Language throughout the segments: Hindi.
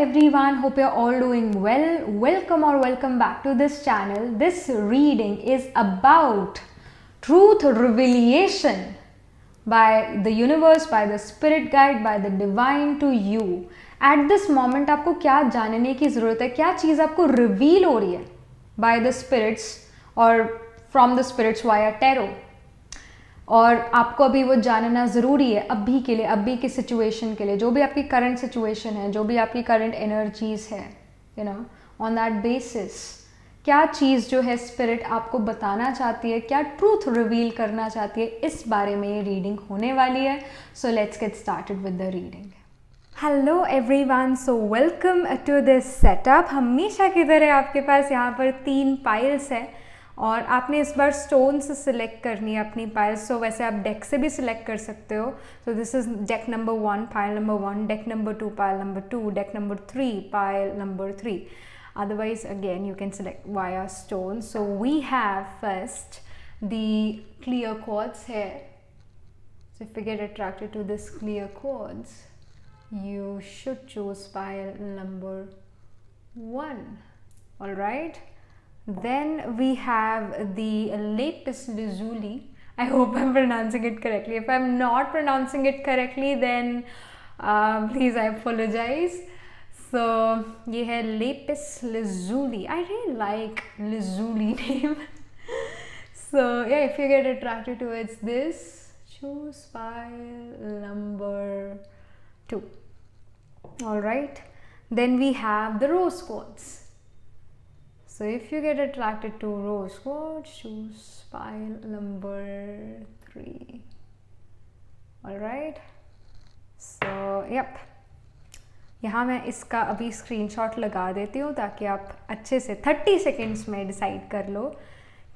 everyone, hope you're all doing well. Welcome back to this channel. This reading is about truth revelation by the universe, by the spirit guide, by the divine to you. At this moment आपको क्या जानने की ज़रूरत है, क्या चीज़ आपको रिवील हो रही है by the spirits और from the spirits via tarot, और आपको अभी वो जानना ज़रूरी है अभी के लिए, अभी की सिचुएशन के लिए, जो भी आपकी करंट सिचुएशन है, जो भी आपकी करंट एनर्जीज है, you know, on that basis क्या चीज़ जो है स्पिरिट आपको बताना चाहती है, क्या ट्रूथ रिवील करना चाहती है, इस बारे में ये रीडिंग होने वाली है. So let's get started with the reading. Hello everyone, so welcome to this setup. हमेशा की तरह आपके पास यहाँ पर 3 पाइल्स है और आपने इस बार स्टोन से सिलेक्ट करनी है अपनी पाइल्स. सो वैसे आप डेक से भी सिलेक्ट कर सकते हो. सो this is deck number 1, pile number 1, deck number 2, pile number 2, deck number 3, pile number 3. Otherwise again you can select via stone. So we have first the clear quartz here. So if you get attracted to this clear quartz, you should choose pile number 1. All right. Then we have the lapis lazuli. I hope I'm pronouncing it correctly. If I'm not pronouncing it correctly, then please, I apologize. So ये है lapis lazuli. I really like lazuli name. So yeah, if you get attracted towards this, choose pile number 2. All right. Then we have the rose quartz. So if you get attracted to rose quartz, choose pile number 3. All right. So yep. यहाँ मैं इसका अभी स्क्रीनशॉट लगा देती हूँ ताकि आप अच्छे से 30 सेकेंड्स में डिसाइड कर लो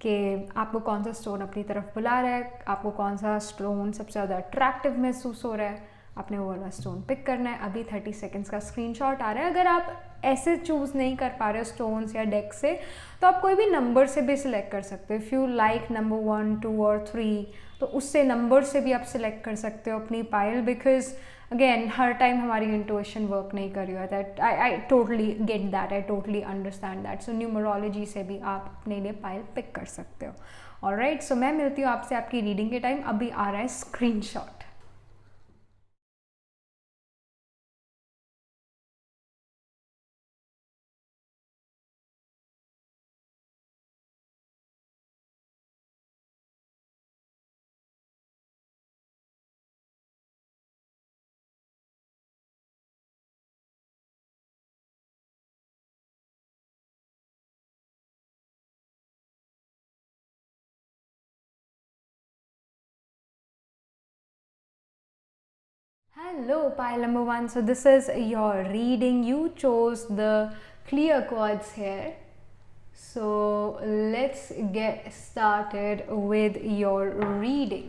कि आपको कौन सा स्टोन अपनी तरफ बुला रहा है, आपको कौन सा स्टोन सबसे ज़्यादा अट्रैक्टिव महसूस हो रहा है, आपने वो वाला स्टोन पिक करना है. अभी 30 सेकेंड्स का स्क्रीनशॉट आ रहा है. अगर आप ऐसे चूज़ नहीं कर पा रहे हो स्टोन्स या डेक से, तो आप कोई भी नंबर से भी सिलेक्ट कर सकते हो. इफ़ यू लाइक नंबर 1, 2 और 3, तो उससे नंबर से भी आप सिलेक्ट कर सकते हो अपनी pile. Because again her time हमारी इंट्यूशन वर्क नहीं कर रही है. That I totally get that, I totally understand that. So numerology से भी आप अपने लिए पाइल पिक कर सकते हो. ऑलराइट. सो मैं मिलती हूँ आपसे आपकी रीडिंग के टाइम. अभी आ रहा है screenshot. Hello, pile number 1. So this is your reading. You chose the clear quartz here. So let's get started with your reading.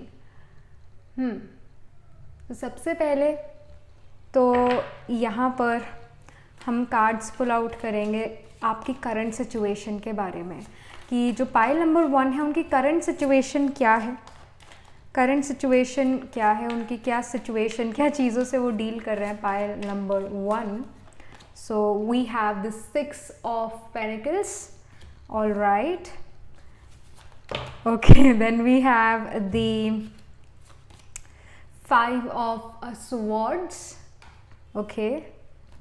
तो सबसे पहले तो यहाँ पर हम कार्ड्स पुल आउट करेंगे आपकी करंट सिचुएशन के बारे में, कि जो पाइल नंबर 1 है उनकी करंट सिचुएशन क्या है, करंट सिचुएशन क्या है, उनकी क्या सिचुएशन, क्या चीज़ों से वो डील कर रहे हैं. Pile number 1. So we have the 6 of pentacles. All right. Okay. Then we have the 5 of swords. Okay.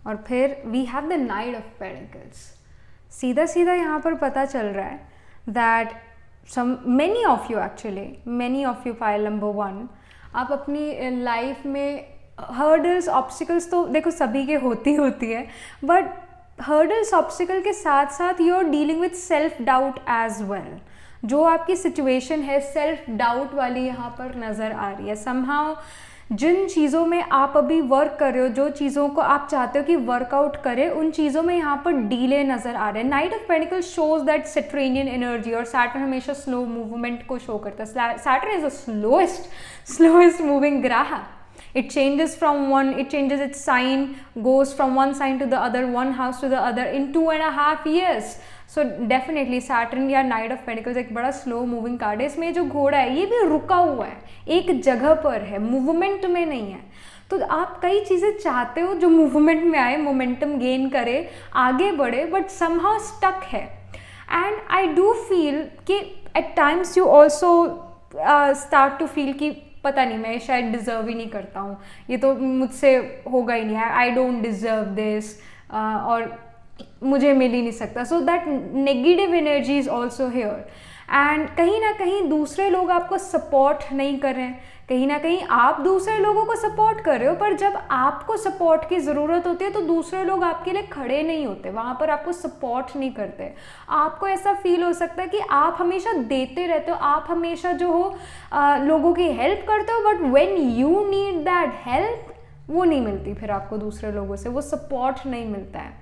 और फिर we have the knight of pentacles. सीधा सीधा यहाँ पर पता चल रहा है that many of you pile number 1, आप अपनी लाइफ में हर्डल्स, ऑब्स्टिकल्स तो देखो सभी के होती है, बट हर्डल्स, ऑब्स्टिकल के साथ साथ you are dealing with self doubt as well. जो आपकी सिचुएशन है सेल्फ डाउट वाली यहाँ पर नज़र आ रही है. समहाउ जिन चीज़ों में आप अभी वर्क कर रहे हो, जो चीज़ों को आप चाहते हो कि वर्कआउट करे, उन चीज़ों में यहाँ पर डीले नज़र आ रहे हैं. Knight of pentacles shows that Saturnian energy, और सैटर्न हमेशा स्लो मूवमेंट को शो करता है. Saturn is the slowest moving ग्रह. It changes its sign, goes from one sign to the other, one house to the other in 2.5 years. So definitely Saturn या नाइट ऑफ पेंटिकल्स एक बड़ा स्लो मूविंग कार्ड है. इसमें जो घोड़ा है ये भी रुका हुआ है, एक जगह पर है, मूवमेंट में नहीं है. तो आप कई चीज़ें चाहते हो जो मूवमेंट में आए, मोमेंटम गेन करे, आगे बढ़े, बट समहाउ स्टक है. एंड आई डू फील कि at times you also start to feel कि पता नहीं, मैं शायद डिज़र्व ही नहीं करता हूँ, ये तो मुझसे होगा ही नहीं, आई डोंट डिज़र्व दिस, और मुझे मिल ही नहीं सकता. So that negative energy is also here. And कहीं ना कहीं दूसरे लोग आपको सपोर्ट नहीं कर रहे हैं, कहीं ना कहीं आप दूसरे लोगों को सपोर्ट कर रहे हो, पर जब आपको सपोर्ट की ज़रूरत होती है तो दूसरे लोग आपके लिए खड़े नहीं होते, वहाँ पर आपको सपोर्ट नहीं करते. आपको ऐसा फील हो सकता है कि आप हमेशा देते रहते हो, आप हमेशा जो हो लोगों की हेल्प करते हो, but when you need that help वो नहीं मिलती फिर आपको दूसरे लोगों से, वो सपोर्ट नहीं मिलता है,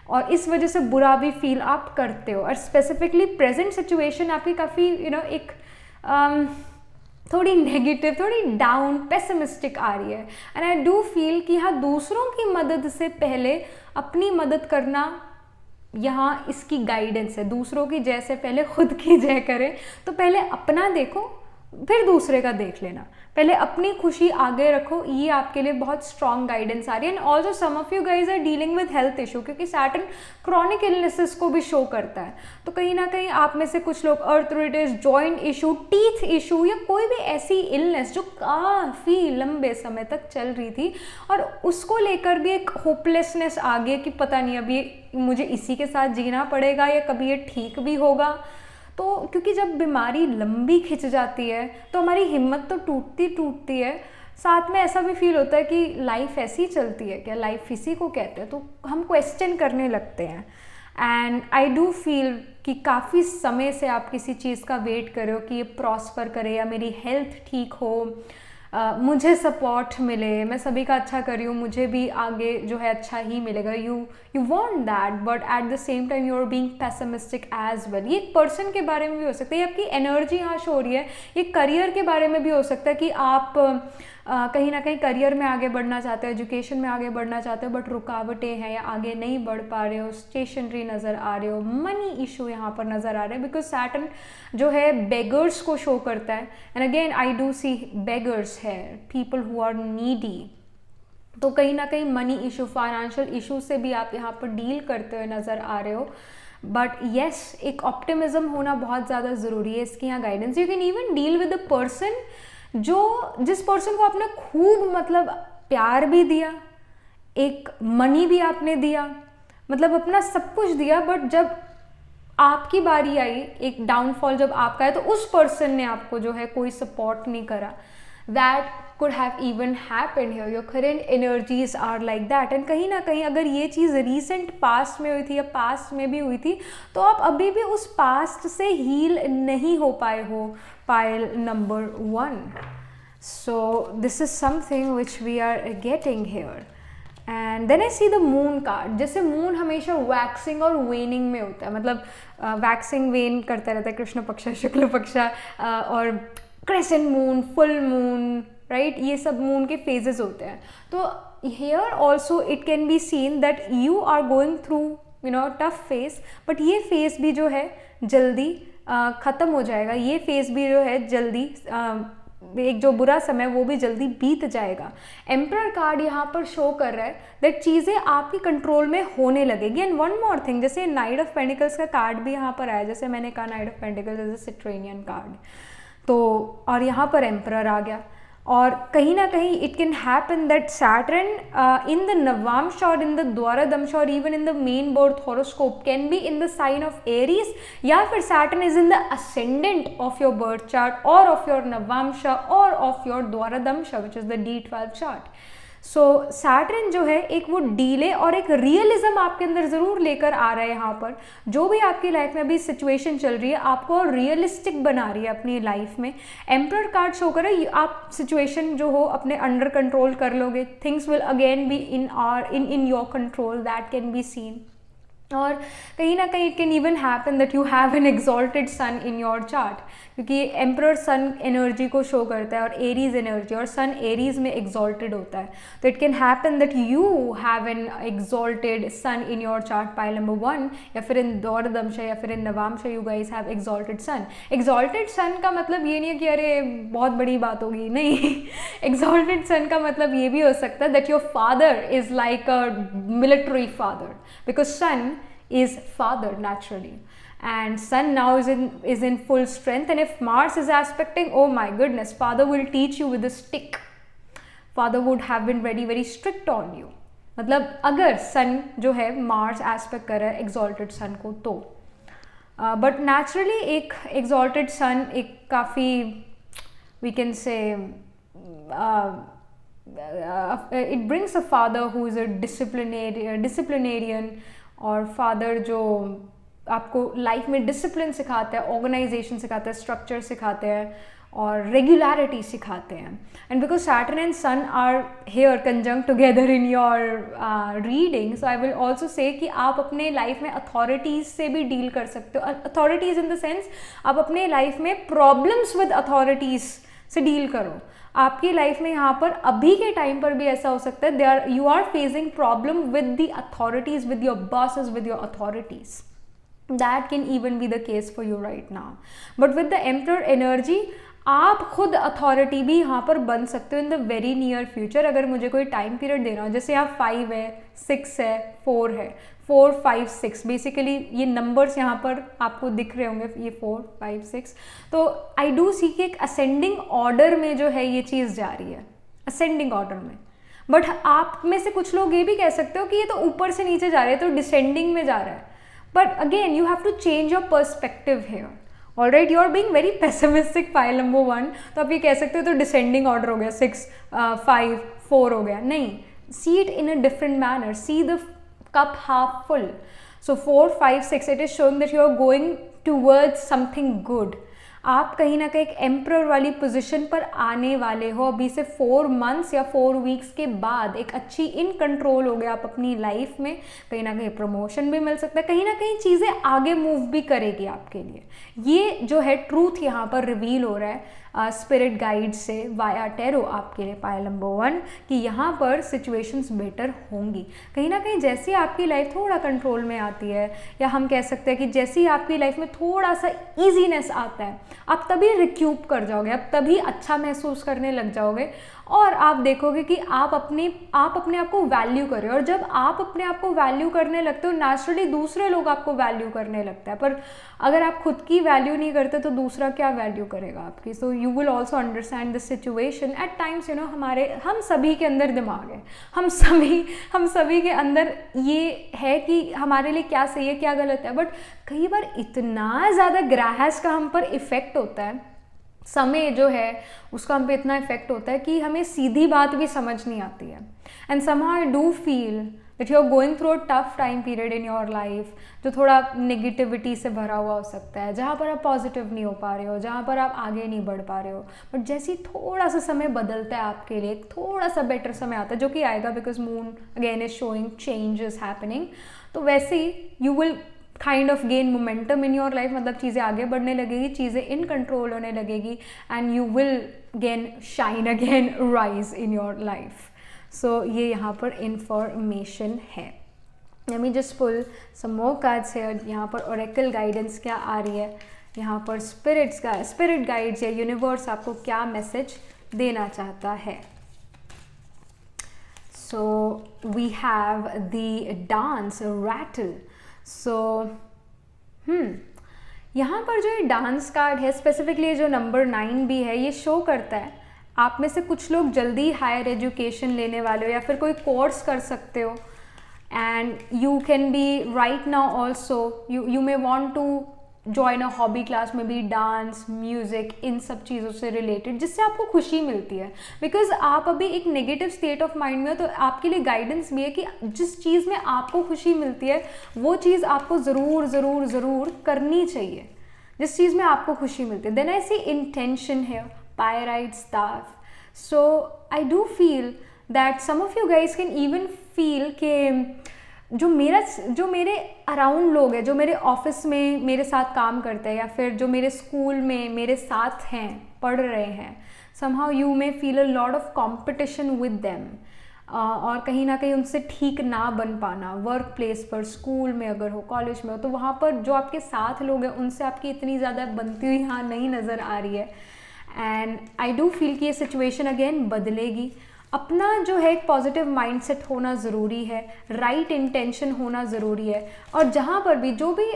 और इस वजह से बुरा भी फील आप करते हो. और स्पेसिफिकली प्रेजेंट सिचुएशन आपकी काफ़ी एक थोड़ी नेगेटिव, थोड़ी डाउन, पेसिमिस्टिक आ रही है. एंड आई डू फील कि हाँ, दूसरों की मदद से पहले अपनी मदद करना यहाँ इसकी गाइडेंस है. दूसरों की जय से पहले खुद की जय करें. तो पहले अपना देखो, फिर दूसरे का देख लेना, पहले अपनी खुशी आगे रखो. ये आपके लिए बहुत स्ट्रॉन्ग गाइडेंस आ रही है. And also some of you guys are dealing with health issue, क्योंकि सैटर्न क्रॉनिक इलनेसेस को भी शो करता है. तो कहीं ना कहीं आप में से कुछ लोग arthritis, joint issue, teeth issue, या कोई भी ऐसी इलनेस जो काफ़ी लंबे समय तक चल रही थी और उसको लेकर भी एक होपलेसनेस आ गई कि पता नहीं अभी मुझे इसी के साथ जीना पड़ेगा या कभी ये ठीक भी होगा. तो क्योंकि जब बीमारी लंबी खिंच जाती है तो हमारी हिम्मत तो टूटती है, साथ में ऐसा भी फील होता है कि लाइफ ऐसी चलती है क्या, लाइफ इसी को कहते हैं, तो हम क्वेश्चन करने लगते हैं. एंड आई डू फील कि काफ़ी समय से आप किसी चीज़ का वेट कर रहे हो कि ये प्रॉस्पर करे या मेरी हेल्थ ठीक हो, मुझे सपोर्ट मिले, मैं सभी का अच्छा कर रही हूँ, मुझे भी आगे जो है अच्छा ही मिलेगा. You want that, but at the same time you are being pessimistic as well. ये एक पर्सन के बारे में भी हो सकता है, ये आपकी एनर्जी यहाँ शो हो रही है. ये करियर के बारे में भी हो सकता है कि आप कहीं ना कहीं करियर में आगे बढ़ना चाहते हो, एजुकेशन में आगे बढ़ना चाहते हो, बट रुकावटें हैं या आगे नहीं बढ़ पा रहे हो, स्टेशनरी नज़र आ रहे हो, मनी इशू यहाँ पर नज़र आ रहे हैं, बिकॉज सैटर्न जो है बेगर्स को शो करता है. And again I do see beggars है, पीपल हु आर नीडी. तो कहीं ना कहीं मनी इशू, फाइनेंशियल इशू से भी आप यहाँ पर डील करते हुए नज़र आ रहे हो. बट येस, एक ऑप्टिमिज्म होना बहुत ज़्यादा ज़रूरी है. इसकी यहाँ guidance, you can even deal with the person जिस पर्सन को आपने खूब मतलब प्यार भी दिया, एक मनी भी आपने दिया, मतलब अपना सब कुछ दिया, बट जब आपकी बारी आई, एक डाउनफॉल जब आपका है, तो उस पर्सन ने आपको जो है कोई सपोर्ट नहीं करा. That could have even happened here. Your current energies are like that. And कहीं ना कहीं अगर ये चीज़ recent past में हुई थी या past में भी हुई थी, तो आप अभी भी उस past से heal नहीं हो पाए हो. Pile number 1. So this is something which we are getting here. And then I see the moon card. जैसे मून हमेशा वैक्सिंग और वेनिंग में होता है, मतलब वैक्सिंग वेन करता रहता है, कृष्ण पक्ष, शुक्ल पक्ष, और crescent moon, full moon, right, ये सब मून के फेजेस होते हैं. तो here also it can be seen that you are going through tough phase, but ये फेज भी जो है जल्दी ख़त्म हो जाएगा. ये फेज भी जो है जल्दी एक जो बुरा समय वो भी जल्दी बीत जाएगा. एम्परर कार्ड यहाँ पर शो कर रहा है दैट चीज़ें आपकी कंट्रोल में होने लगेगी. एंड वन मोर थिंग, जैसे नाइट ऑफ पेंटिकल्स का कार्ड भी यहाँ पर आया, जैसे मैंने कहा knight of pentacles is a Saturnian card, तो और यहाँ पर एम्परर आ गया. और कहीं ना कहीं it can happen that Saturn in the navamsa और इन द द्वारदंश और even in the main birth horoscope can be in the sign of Aries, या फिर Saturn is in the ascendant of your birth chart और ऑफ योर नवांश और of your dwadashamsha which is the D12 chart. So Saturn जो है एक वो डीले और एक रियलिज्म आपके अंदर ज़रूर लेकर आ रहा है. यहाँ पर जो भी आपकी लाइफ में अभी सिचुएशन चल रही है आपको रियलिस्टिक बना रही है अपनी लाइफ में. एम्परर कार्ड शो कर रहा है आप सिचुएशन जो हो अपने अंडर कंट्रोल कर लोगे. Things will again be in your control, that can be seen. और कहीं ना कहीं it can even happen that you have an exalted sun in your chart, क्योंकि एम्परर सन एनर्जी को शो करता है और एरीज एनर्जी, और सन एरीज में एग्जॉल्टेड होता है. तो it can happen that you have an exalted sun in your chart pile number 1, या फिर इन दौरदमशा या फिर in navamsa you guys have exalted sun. Exalted sun का मतलब ये नहीं है कि अरे बहुत बड़ी बात होगी, नहीं. एग्जॉल्टेड सन का मतलब ये भी हो सकता है that your father is like a military father, because sun is father naturally, and sun now is in full strength, and if Mars is aspecting, oh my goodness, father will teach you with a stick. Father would have been very very strict on you. मतलब अगर sun जो है Mars aspect कर रहा है exalted sun को तो but naturally एक exalted sun एक काफ़ी we can say it brings a father who is a disciplinarian, और फादर जो आपको लाइफ में डिसिप्लिन सिखाते हैं, ऑर्गेनाइजेशन सिखाते हैं, स्ट्रक्चर सिखाते हैं और रेगुलरिटी सिखाते हैं. And because Saturn and sun are here conjunct together in your reading, so I will also say कि आप अपने लाइफ में अथॉरिटीज़ से भी डील कर सकते हो. अथॉरिटीज़ इन द सेंस आप अपने लाइफ में प्रॉब्लम्स विद अथॉरिटीज़ से डील करो. आपकी लाइफ में यहाँ पर अभी के टाइम पर भी ऐसा हो सकता है you are facing problem with the authorities, with your bosses, with your authorities. That can even be the case for you right now. But with the emperor energy आप खुद अथॉरिटी भी यहाँ पर बन सकते हो in the very near future. अगर मुझे कोई टाइम पीरियड देना हो, जैसे यहाँ 5 है, 6 है, 4 है, 4, 5, 6 बेसिकली ये नंबर्स यहाँ पर आपको दिख रहे होंगे, ये 4, 5, 6. तो आई डू सी कि एक असेंडिंग ऑर्डर में जो है ये चीज़ जा रही है, असेंडिंग ऑर्डर में. बट आप में से कुछ लोग ये भी कह सकते हो कि ये तो ऊपर से नीचे जा रहा है, तो डिसेंडिंग में जा रहा है. But again you have to change your perspective here. Alright, you are being very pessimistic pile number 1, तो आप ये कह सकते हो तो डिसेंडिंग ऑर्डर हो गया, 6, 5, 4 हो गया. नहीं, see it in a different manner, see the cup half full. So 4, 5, 6 it is showing that you are going towards something good. आप कहीं ना कहीं एक एम्परर वाली पोजीशन पर आने वाले हो. अभी से 4 मंथ्स या 4 वीक्स के बाद एक अच्छी इन कंट्रोल हो गया आप अपनी लाइफ में. कहीं ना कहीं प्रमोशन भी मिल सकता है, कहीं ना कहीं चीज़ें आगे मूव भी करेगी आपके लिए. ये जो है ट्रूथ यहाँ पर रिवील हो रहा है स्पिरिट गाइड से वाया टेरो आपके लिए पाइल नंबर 1, कि यहाँ पर सिचुएशंस बेटर होंगी. कहीं ना कहीं जैसे आपकी लाइफ थोड़ा कंट्रोल में आती है, या हम कह सकते हैं कि जैसे ही आपकी लाइफ में थोड़ा सा ईजीनेस आता है, आप तभी रिक्यूप कर जाओगे, आप तभी अच्छा महसूस करने लग जाओगे, और आप देखोगे कि आप अपने आप को वैल्यू कर रहे हो. और जब आप अपने आप को वैल्यू करने लगते हो, नेचुरली दूसरे लोग आपको वैल्यू करने लगते हैं. पर अगर आप खुद की वैल्यू नहीं करते तो दूसरा क्या वैल्यू करेगा आपकी. So you will also understand the situation. At times you know हम सभी के अंदर दिमाग है, हम सभी के अंदर ये है कि हमारे लिए क्या सही है क्या गलत है. बट कई बार इतना ज़्यादा ग्राहस का हम पर इफ़ेक्ट होता है, समय जो है उसका हम पे इतना इफेक्ट होता है कि हमें सीधी बात भी समझ नहीं आती है. And somehow I do feel that you are going through a tough time period in your life, जो थोड़ा नेगेटिविटी से भरा हुआ हो सकता है, जहाँ पर आप पॉजिटिव नहीं हो पा रहे हो, जहाँ पर आप आगे नहीं बढ़ पा रहे हो. बट जैसे ही थोड़ा सा समय बदलता है आपके लिए, थोड़ा सा बेटर समय आता है, जो कि आएगा because moon again is showing change is happening, तो वैसे ही you will kind of gain momentum in your life. मतलब चीज़ें आगे बढ़ने लगेगी, चीज़ें इन कंट्रोल होने लगेगी, and you will gain shine again, rise in your life. So ये यहाँ पर इंफॉर्मेशन है. Let me just pull some more cards here. यहाँ पर ओरेकल गाइडेंस क्या आ रही है, यहाँ पर स्पिरिट गाइड्स या यूनिवर्स आपको क्या मैसेज देना चाहता है. So we have the dance rattle. So यहाँ पर जो ये डांस कार्ड है, स्पेसिफिकली जो नंबर 9 भी है, ये शो करता है आप में से कुछ लोग जल्दी हायर एजुकेशन लेने वाले हो या फिर कोई कोर्स कर सकते हो. And you can be right now also you may want to join a hobby class में भी, डांस, म्यूज़िक, इन सब चीज़ों से रिलेटेड, जिससे आपको खुशी मिलती है. बिकॉज आप अभी एक नेगेटिव स्टेट ऑफ माइंड में हो, तो आपके लिए गाइडेंस भी है कि जिस चीज़ में आपको खुशी मिलती है वो चीज़ आपको ज़रूर ज़रूर ज़रूर करनी चाहिए, जिस चीज़ में आपको खुशी मिलती है. देन आई सी इंटेंशन है, pyrite staff. So I do feel that some of you guys can even feel के जो मेरे अराउंड लोग हैं, जो मेरे ऑफिस में मेरे साथ काम करते हैं या फिर जो मेरे स्कूल में मेरे साथ हैं, पढ़ रहे हैं, somehow you may feel a lot of competition with them, और कहीं ना कहीं उनसे ठीक ना बन पाना, वर्क प्लेस पर, स्कूल में अगर हो, कॉलेज में हो, तो वहाँ पर जो आपके साथ लोग हैं उनसे आपकी इतनी ज़्यादा बनती हुई यहाँ नहीं नज़र आ रही है। एंड आई डू फील कि ये सिचुएशन अगेन बदलेगी। अपना जो है एक पॉजिटिव माइंडसेट होना ज़रूरी है, राइट इंटेंशन होना ज़रूरी है, और जहाँ पर भी जो भी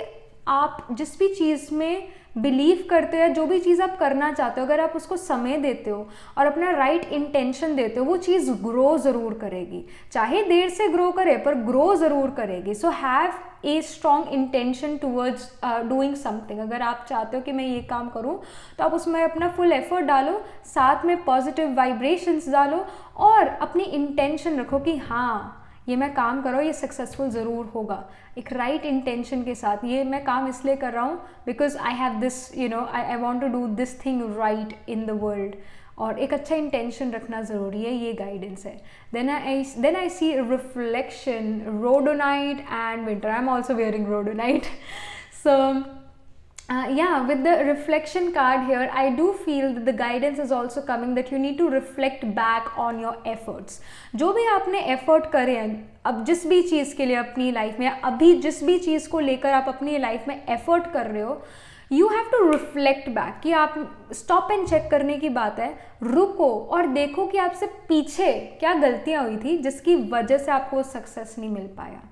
आप जिस भी चीज़ में बिलीव करते हो, जो भी चीज़ आप करना चाहते हो, अगर आप उसको समय देते हो और अपना राइट इंटेंशन देते हो, वो चीज़ ग्रो ज़रूर करेगी, चाहे देर से ग्रो करे पर ग्रो ज़रूर करेगी। So have a strong intention towards doing something. अगर आप चाहते हो कि मैं ये काम करूँ तो आप उसमें अपना फुल एफर्ट डालो, साथ में पॉजिटिव वाइब्रेशंस डालो और अपनी इंटेंशन रखो कि हाँ ये मैं काम कर रहा हूँ, ये सक्सेसफुल ज़रूर होगा, एक राइट इंटेंशन के साथ। ये मैं काम इसलिए कर रहा हूँ because I have this, you know, I want to do this thing right in the world, और एक अच्छा इंटेंशन रखना ज़रूरी है। ये गाइडेंस है। Then I see reflection, rhodonite and winter. I am also wearing rhodonite. So yeah, with the reflection card here, I do feel that the guidance is also coming that you need to reflect back on your efforts. जो भी आपने एफर्ट करे हैं अब जिस भी चीज़ के लिए अपनी लाइफ में, अभी जिस भी चीज़ को लेकर आप अपनी लाइफ में एफर्ट कर रहे हो, you have to reflect back, कि आप स्टॉप एंड चेक करने की बात है, रुको और देखो कि आपसे पीछे क्या गलतियाँ हुई थी जिसकी वजह से आपको सक्सेस नहीं मिल पाया।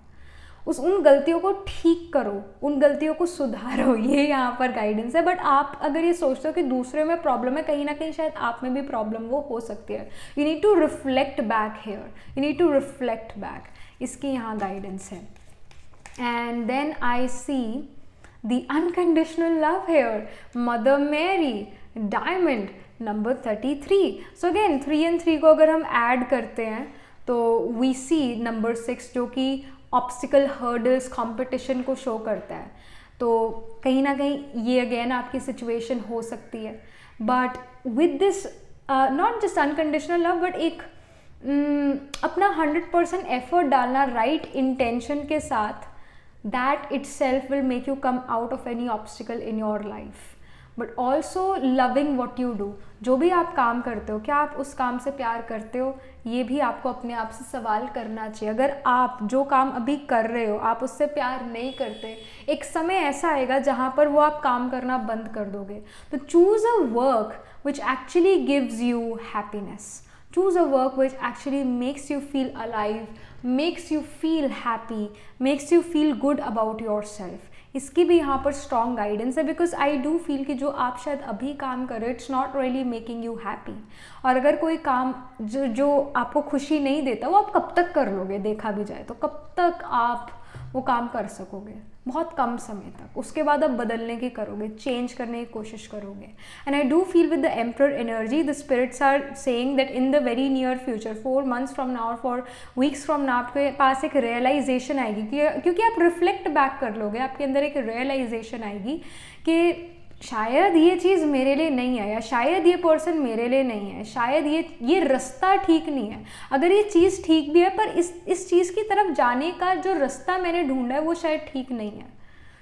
उन गलतियों को ठीक करो, उन गलतियों को सुधारो। ये यहाँ पर गाइडेंस है। बट आप अगर ये सोचते हो कि दूसरे में प्रॉब्लम है, कहीं ना कहीं शायद आप में भी प्रॉब्लम वो हो सकती है। You need to reflect back here, you need to reflect back. इसकी यहाँ गाइडेंस है। And then I see the unconditional love here, Mother Mary, diamond, number 33। So again 3 and 3 को अगर हम ऐड करते हैं तो वी सी नंबर 6 जो कि ऑब्स्टिकल, हर्डल्स, कंपटीशन को शो करता है। तो कहीं ना कहीं ये अगेन आपकी सिचुएशन हो सकती है। But with this not just unconditional love, but एक अपना 100% एफर्ट डालना राइट इंटेंशन के साथ, that it self will make you come out of any obstacle in your life. But also loving what you do. जो भी आप काम करते हो, क्या आप उस काम से प्यार करते हो, ये भी आपको अपने आप से सवाल करना चाहिए। अगर आप जो काम अभी कर रहे हो आप उससे प्यार नहीं करते, एक समय ऐसा आएगा जहाँ पर वो आप काम करना बंद कर दोगे। तो choose a work which actually gives you happiness, choose a work which actually makes you feel alive, makes you feel happy, makes you feel good about your self. इसकी भी यहाँ पर स्ट्रॉन्ग गाइडेंस है। बिकॉज आई डू फील कि जो आप शायद अभी काम कर रहे हो, it's not really making you happy. और अगर कोई काम जो आपको खुशी नहीं देता, वो आप कब तक कर लोगे? देखा भी जाए तो कब तक आप वो काम कर सकोगे? बहुत कम समय तक। उसके बाद आप बदलने की करोगे, चेंज करने की कोशिश करोगे। And I do feel with the emperor energy, the spirits are saying that in the very near future, 4 months from now, 4 weeks from now, आपके पास एक रियलाइजेशन आएगी क्योंकि आप रिफ्लेक्ट बैक कर लोगे, आपके अंदर एक रियलाइजेशन आएगी कि शायद ये चीज़ मेरे लिए नहीं है, या शायद ये पर्सन मेरे लिए नहीं है, शायद ये रास्ता ठीक नहीं है। अगर ये चीज़ ठीक भी है, पर इस चीज़ की तरफ जाने का जो रास्ता मैंने ढूंढा है वो शायद ठीक नहीं है।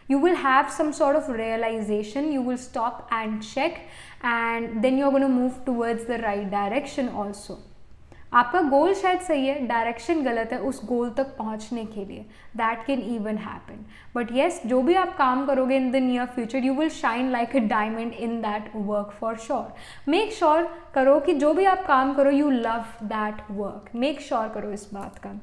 You will have some sort of realization, you will stop and check, and then you're going to move towards the right direction also. आपका गोल शायद सही है, डायरेक्शन गलत है उस गोल तक पहुंचने के लिए। That can even happen. But yes, जो भी आप काम करोगे in the near future, you will shine like a diamond in that work for sure. Make sure करो कि जो भी आप काम करो, you love that work. Make sure करो इस बात का।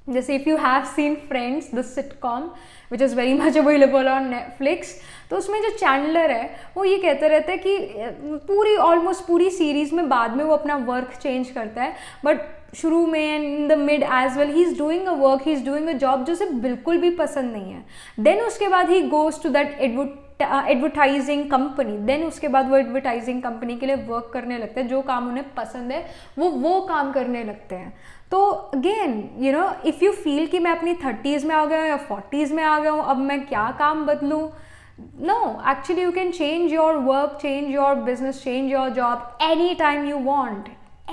जैसे if you have scene friends, the sitcom which is very much available on Netflix, तो उसमें जो चैंडलर है वो ये कहते रहते हैं कि ऑलमोस्ट पूरी सीरीज़ में बाद में वो अपना वर्क चेंज करता है, बट शुरू में and in the mid age well he is doing a work, he is doing a job जो उसे बिल्कुल भी पसंद नहीं है। देन उसके बाद ही goes to that advertising company. Then उसके बाद वो एडवर्टाइजिंग कंपनी के लिए वर्क करने लगते हैं, जो काम उन्हें पसंद है वो काम करने लगते हैं। तो again you know, if you feel कि मैं अपनी 30s में आ गया हूँ या 40s में आ गया हूँ, अब मैं क्या काम बदलूँ? No, actually you can change your work, change your business, change your job anytime you want.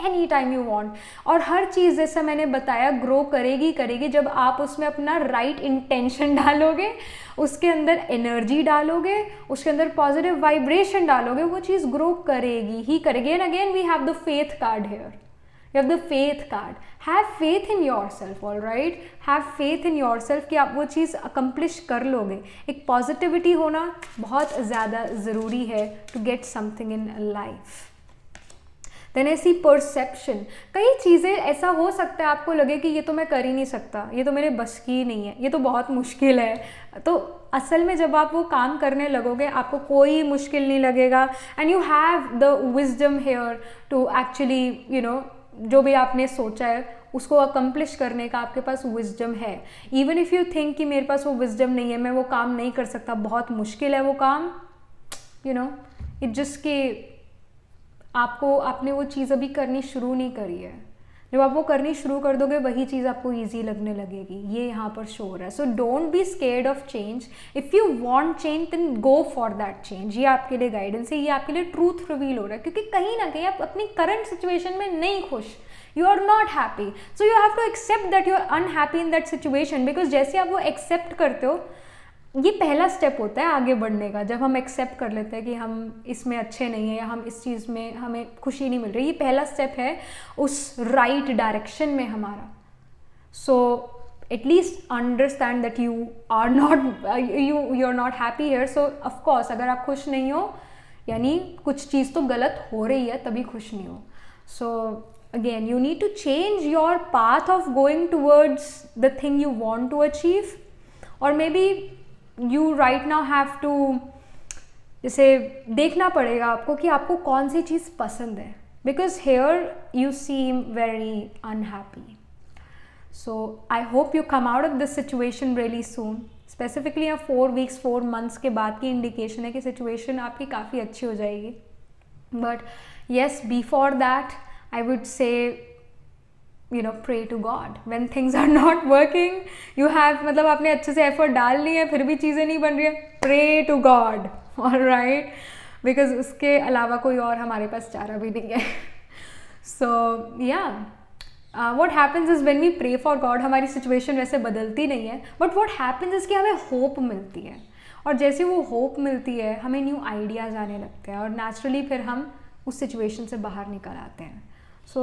Any time you want. और हर चीज़ जैसा मैंने बताया ग्रो करेगी जब आप उसमें अपना राइट इंटेंशन डालोगे, उसके अंदर एनर्जी डालोगे, उसके अंदर पॉजिटिव वाइब्रेशन डालोगे, वो चीज़ ग्रो करेगी ही करेगी। And again we have the faith card here, you have the faith card. Have faith in yourself, all right? Have faith in yourself कि आप वो चीज़ accomplish कर लोगे। एक positivity होना बहुत ज़्यादा ज़रूरी है to get something in life. Then ऐसी perception, कई चीज़ें ऐसा हो सकता है आपको लगे कि ये तो मैं कर ही नहीं सकता, ये तो मेरे बस की नहीं है, ये तो बहुत मुश्किल है। तो असल में जब आप वो काम करने लगोगे आपको कोई मुश्किल नहीं लगेगा। And you have the wisdom here to actually you know जो भी आपने सोचा है उसको अकम्प्लिश करने का आपके पास विजडम है। इवन इफ़ यू थिंक कि मेरे पास वो विजडम नहीं है, मैं वो काम नहीं कर सकता, बहुत मुश्किल है वो काम, यू नो इट जस्ट कि आपने वो चीज़ अभी करनी शुरू नहीं करी है। जब आप वो करनी शुरू कर दोगे वही चीज़ आपको ईजी लगने लगेगी, ये यहाँ पर शो हो रहा है। So don't be scared of change. If you want change then go for that change. ये आपके लिए गाइडेंस है, ये आपके लिए ट्रूथ रिवील हो रहा है, क्योंकि कहीं ना कहीं आप अपनी करंट सिचुएशन में नहीं खुश, you are not happy. So you have to accept that you are unhappy in that situation, because जैसे आप वो एक्सेप्ट करते हो, ये पहला स्टेप होता है आगे बढ़ने का। जब हम एक्सेप्ट कर लेते हैं कि हम इसमें अच्छे नहीं हैं या हम इस चीज़ में हमें खुशी नहीं मिल रही, ये पहला स्टेप है उस राइट डायरेक्शन में हमारा। So at least understand that you are not happy here. So of course अगर आप खुश नहीं हो यानी कुछ चीज़ तो गलत हो रही है, तभी खुश नहीं हो। So again you need to change your path of going towards the thing you want to achieve, और maybe you right now have to, जैसे देखना पड़ेगा आपको कि आपको कौन सी चीज़ पसंद है, because here you seem very unhappy. So I hope you come out of this situation really soon. Specifically यहाँ 4 वीक्स 4 मंथ्स के बाद की इंडिकेशन है कि सिचुएशन आपकी काफ़ी अच्छी हो जाएगी। But yes, before that I would say pray to God when things are not working. You have मतलब आपने अच्छे से एफर्ट डाल ली है फिर भी चीज़ें नहीं बन रही है, pray to God, all right, because उसके अलावा कोई और हमारे पास चारा भी नहीं है। So yeah, what happens is when we pray for God, हमारी सिचुएशन वैसे बदलती नहीं है, but what happens is कि हमें होप मिलती है, और जैसे वो होप मिलती है हमें न्यू आइडियाज़ आने लगते हैं, और नेचुरली फिर हम उस सिचुएशन से बाहर निकल आते हैं। So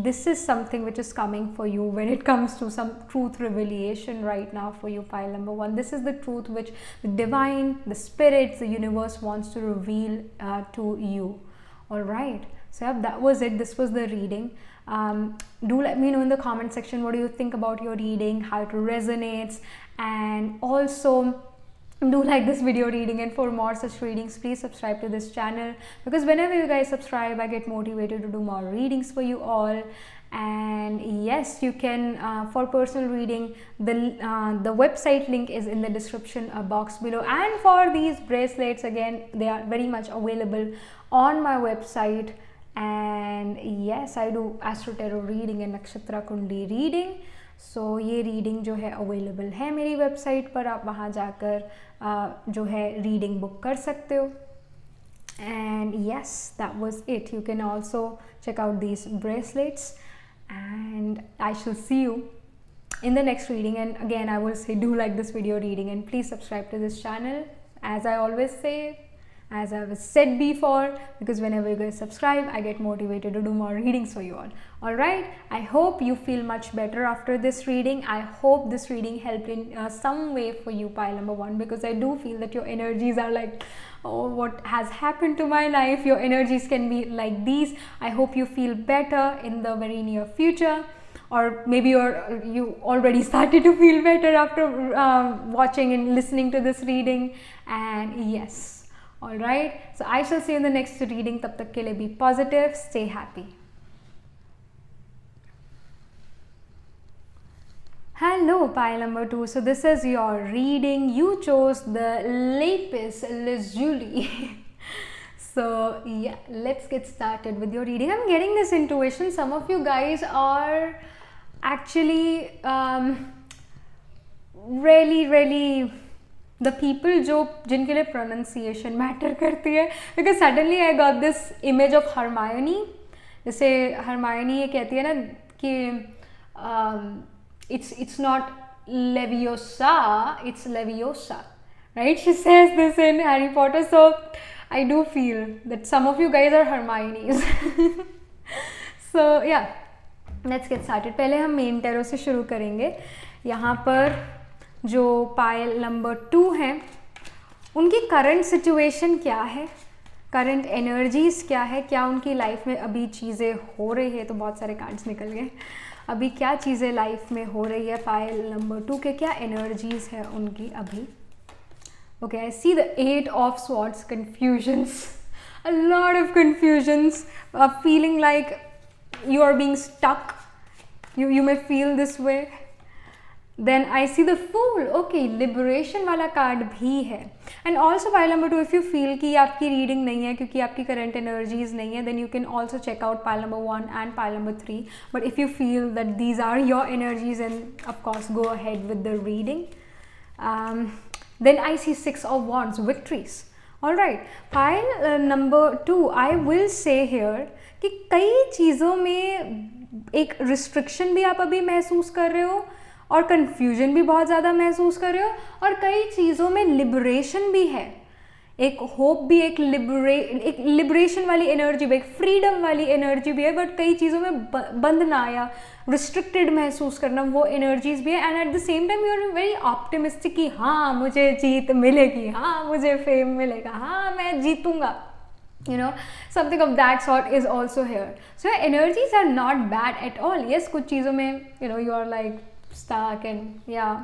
this is something which is coming for you when it comes to some truth revelation right now for you, pile number 1. This is the truth which the divine, the spirits, the universe wants to reveal to you. All right. So yeah, that was it. This was the reading. Do let me know in the comment section what do you think about your reading, how it resonates, and also do like this video reading, and for more such readings please subscribe to this channel, because whenever you guys subscribe I get motivated to do more readings for you all. And yes, you can for personal reading, the website link is in the description box below, and for these bracelets again they are very much available on my website. And yes, I do astro tarot reading and nakshatra kundi reading. सो ये रीडिंग जो है अवेलेबल है मेरी वेबसाइट पर, आप वहाँ जाकर जो है रीडिंग बुक कर सकते हो। And yes, that was it. You can also check out these bracelets, and I shall see you in the next reading. And again I will say, do like this video reading and please subscribe to this channel, as I always say, as I've said before, because whenever you guys subscribe I get motivated to do more readings for you all. All right, I hope you feel much better after this reading. I hope this reading helped in some way for you, pile number 1, because I do feel that your energies are like, oh, what has happened to my life? Your energies can be like these. I hope you feel better in the very near future, or maybe you already started to feel better after watching and listening to this reading. And yes, all right, so I shall see you in the next reading. Tab tak ke liye be positive, stay happy. Hello, pile number 2. So this is your reading. You chose the lapis lazuli. So yeah, let's get started with your reading. I'm getting this intuition. Some of you guys are actually really the people जो जिनके लिए pronunciation matter करती है, because suddenly I got this image of Hermione, जैसे हरमायनी ये कहती है ना कि it's not Leviosa, it's Leviosa, right? She says this in Harry Potter, so I do feel that some of you guys are Hermiones. So yeah, let's get started. पहले हम मेन टैरो से शुरू करेंगे. यहाँ पर जो पायल नंबर 2 हैं उनकी करंट सिचुएशन क्या है, करंट एनर्जीज़ क्या है, क्या उनकी लाइफ में अभी चीज़ें हो रही है. तो बहुत सारे कार्ड्स निकल गए. अभी क्या चीज़ें लाइफ में हो रही है पायल नंबर 2 के, क्या एनर्जीज़ है उनकी अभी. Okay, I see the 8 of swords, confusions, a lot of confusions, feeling like you are being stuck, you may feel this way. Then I see the Fool. Okay, liberation वाला कार्ड भी है. And also pile number 2, if you feel कि आपकी रीडिंग नहीं है क्योंकि आपकी करंट एनर्जीज नहीं है, then you can also check out pile number 1 and pile number 3. But if you feel that these are your energies, and of course go ahead with the reading. Then I see 6 of Wands, victories. Alright, pile number 2, I will say here कि कई चीज़ों में एक रिस्ट्रिक्शन भी आप अभी महसूस कर रहे हो और कन्फ्यूजन भी बहुत ज़्यादा महसूस कर रहे हो, और कई चीज़ों में लिबरेशन भी है, एक होप भी, एक लिबरेशन वाली एनर्जी भी, एक फ्रीडम वाली एनर्जी भी है. बट कई चीज़ों में बंधना या रिस्ट्रिक्टेड महसूस करना, वो एनर्जीज भी है. And at the same time you are very optimistic कि हाँ मुझे जीत मिलेगी, हाँ मुझे फेम मिलेगा, हाँ मैं जीतूंगा. You know, something of that sort is also here. So energies are not bad at all. Yes, कुछ चीज़ों में you know you are like stuck and yeah,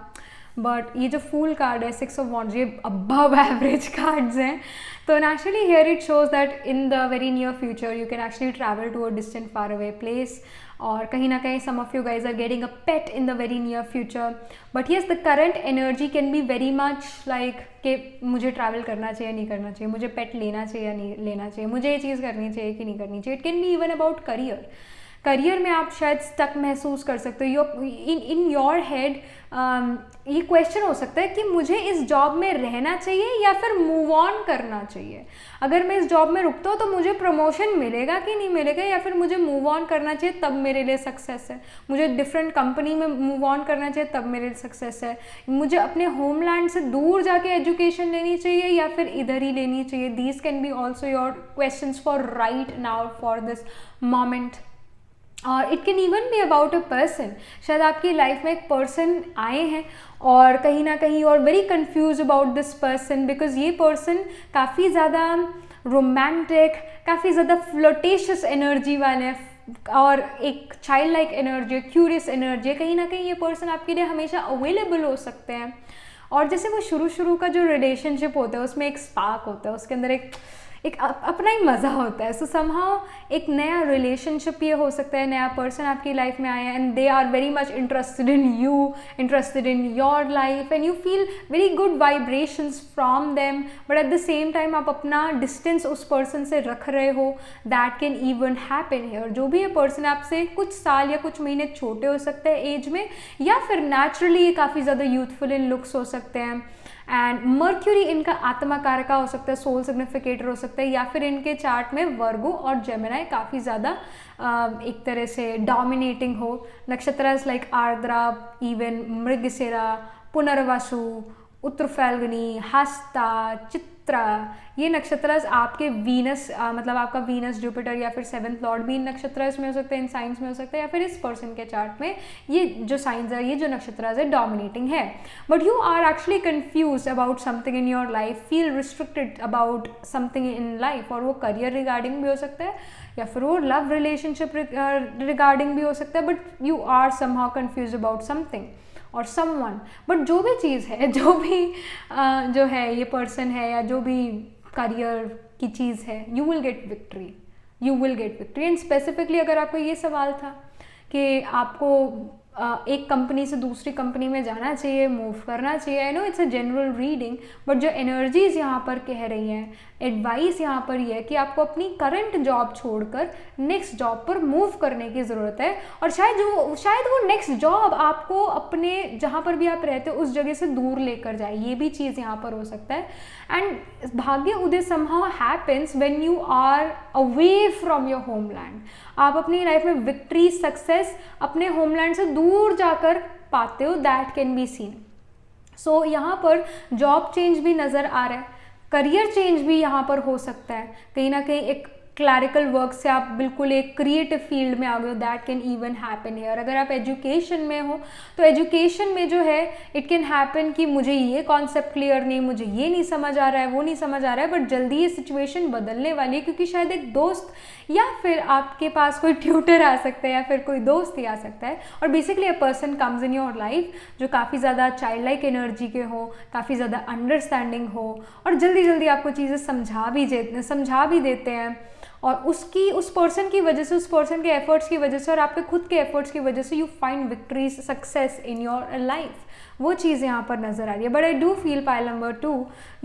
but ये जो Fool कार्ड है, 6 of Wands, ये above average cards हैं. तो naturally here it shows that in the very near future you can actually travel to a distant far away place, और कहीं ना कहीं some of you guys are getting a pet in the very near future. But yes, the current energy can be very much like कि मुझे ट्रैवल करना चाहिए नहीं करना चाहिए, मुझे पेट लेना चाहिए या नहीं लेना चाहिए, मुझे ये चीज़ करनी चाहिए कि नहीं करनी चाहिए. It can be even about career. Career में आप शायद स्टक महसूस कर सकते हो. इन योर हेड ये क्वेश्चन हो सकता है कि मुझे इस जॉब में रहना चाहिए या फिर मूव ऑन करना चाहिए. अगर मैं इस जॉब में रुकता हूँ तो मुझे प्रमोशन मिलेगा कि नहीं मिलेगा, या फिर मुझे मूव ऑन करना चाहिए तब मेरे लिए सक्सेस है, मुझे डिफरेंट कंपनी में मूव ऑन करना चाहिए तब मेरे लिए सक्सेस है, मुझे अपने होमलैंड से दूर जाके एजुकेशन लेनी चाहिए या फिर इधर ही लेनी चाहिए. These can be also your questions for right now for this moment. और it can even be about a person. शायद आपकी लाइफ में एक पर्सन आए हैं और कहीं ना कहीं you are very confuse about this person, because ये पर्सन काफ़ी ज़्यादा रोमांटिक, काफ़ी ज़्यादा फ्लोटेशियस एनर्जी वाले हैं और एक child like energy, curious energy. कहीं ना कहीं ये पर्सन आपके लिए हमेशा अवेलेबल हो सकते हैं. और जैसे वो शुरू का जो रिलेशनशिप होता है उसमें एक स्पार्क होता है, उसके अंदर एक अपना ही मज़ा होता है. सो समहाउ एक नया रिलेशनशिप ये हो सकता है, नया पर्सन आपकी लाइफ में आया है and they are very much interested in you, interested in your life, and you feel very good vibrations from them. But at the same time आप अपना डिस्टेंस उस पर्सन से रख रहे हो. That can even happen here. जो भी ये पर्सन आपसे कुछ साल या कुछ महीने छोटे हो सकते हैं एज में, या फिर नेचुरली ये काफ़ी ज़्यादा यूथफुल इन लुक्स हो सकते हैं. एंड मर्क्यूरी इनका आत्मा कारका हो सकता है, सोल सिग्निफिकेटर हो सकता है, या फिर इनके चार्ट में वर्गो और जेमिनाई काफ़ी ज़्यादा एक तरह से डोमिनेटिंग हो. नक्षत्र लाइक आर्द्रा, इवन मृगशिरा, पुनर्वसु, उत्तर फाल्गुनी, हस्ता, चित्रा, ये नक्षत्र आपके वीनस मतलब आपका वीनस, जुपिटर या फिर 7th लॉर्ड भी इन नक्षत्र में हो सकते हैं, इन साइंस में हो सकते हैं, या फिर इस पर्सन के चार्ट में ये जो साइंस है, ये जो नक्षत्र है डोमिनेटिंग है. But you are actually confuse about something in your life, feel restricted about something in life, और वो करियर रिगार्डिंग भी हो सकता है या फिर वो लव रिलेशनशिप रिगार्डिंग भी हो सकता है. But you are somehow confuse about something और समवन. बट जो भी चीज़ है, जो भी जो है ये पर्सन है या जो भी करियर की चीज़ है, you will get victory, you will get victory. And specifically अगर आपको ये सवाल था कि आपको एक कंपनी से दूसरी कंपनी में जाना चाहिए, मूव करना चाहिए, I know it's a general reading, but जो एनर्जीज यहाँ पर कह रही हैं, एडवाइस यहाँ पर ये है कि आपको अपनी करंट जॉब छोड़कर नेक्स्ट जॉब पर मूव करने की ज़रूरत है. और शायद वो नेक्स्ट जॉब आपको अपने जहाँ पर भी आप रहते हो उस जगह से दूर लेकर जाए, ये भी चीज़ यहाँ पर हो सकता है. एंड भाग्य उदय somehow happens when you are away from your homeland. आप अपनी लाइफ में विक्ट्री, सक्सेस अपने होमलैंड से दूर जाकर पाते हो, दैट कैन बी सीन। सो यहाँ पर जॉब चेंज भी नज़र आ रहा है, करियर चेंज भी यहाँ पर हो सकता है, कहीं ना कहीं एक क्लैरिकल वर्क से आप बिल्कुल एक क्रिएटिव फील्ड में आ गए हो, दैट कैन इवन हैपन है। और अगर आप एजुकेशन में हो तो एजुकेशन में जो है इट कैन हैपन कि मुझे ये कॉन्सेप्ट क्लियर नहीं, मुझे ये नहीं समझ आ रहा है, वो नहीं समझ आ रहा है, बट जल्दी ये सिचुएशन बदलने वाली है, क्योंकि शायद एक दोस्त या फिर आपके पास कोई ट्यूटर आ सकता है या फिर कोई दोस्त ही आ सकता है, और basically a person comes in your life जो काफ़ी ज़्यादा चाइल्ड लाइक एनर्जी के हो, काफ़ी ज़्यादा अंडरस्टैंडिंग हो, और जल्दी जल्दी आपको चीज़ें समझा भी देते हैं, और उस पर्सन की वजह से, उस पर्सन के एफर्ट्स की वजह से और आपके खुद के एफर्ट्स की वजह से you find victories, success in your life. वो चीज़ यहाँ पर नज़र आ रही है। But I do feel pile number 2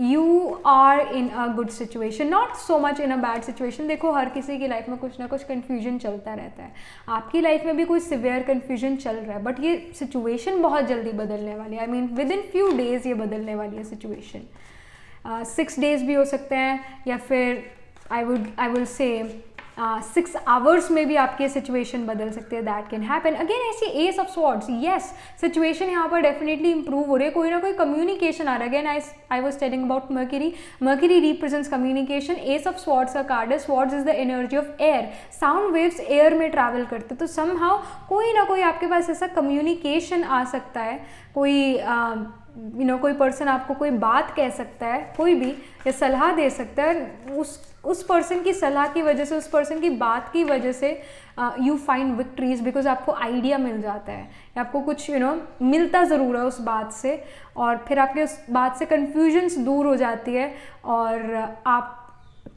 you are in a good situation, not so much in a bad situation. देखो हर किसी की लाइफ में कुछ ना कुछ कन्फ्यूजन चलता रहता है, आपकी लाइफ में भी कोई सिवियर कन्फ्यूजन चल रहा है, बट ये सिचुएशन बहुत जल्दी बदलने वाली है। I mean with in few days ये बदलने वाली है सिचुएशन। 6 days भी हो सकते हैं, या फिर आई विल से 6 hours में भी आपकी सिचुएशन बदल सकती है, दैट कैन हैपन। अगेन ऐसी S of swords, yes situation यहाँ पर डेफिनेटली इंप्रूव हो रही है, कोई ना कोई कम्युनिकेशन आ रहा है। Again I was telling about mercury represents communication, S of swords का कार्ड है, swords is the energy of air, sound waves air में ट्रैवल करते, तो समहाउ कोई ना कोई आपके पास ऐसा कम्युनिकेशन आ सकता है, कोई कोई पर्सन आपको कोई बात कह सकता है, कोई भी, या सलाह दे सकता है, उस पर्सन की सलाह की वजह से, उस पर्सन की बात की वजह से यू फाइंड विक्ट्रीज, बिकॉज आपको आइडिया मिल जाता है, या आपको कुछ मिलता ज़रूर है उस बात से, और फिर आपके उस बात से कन्फ्यूजन्स दूर हो जाती है, और आप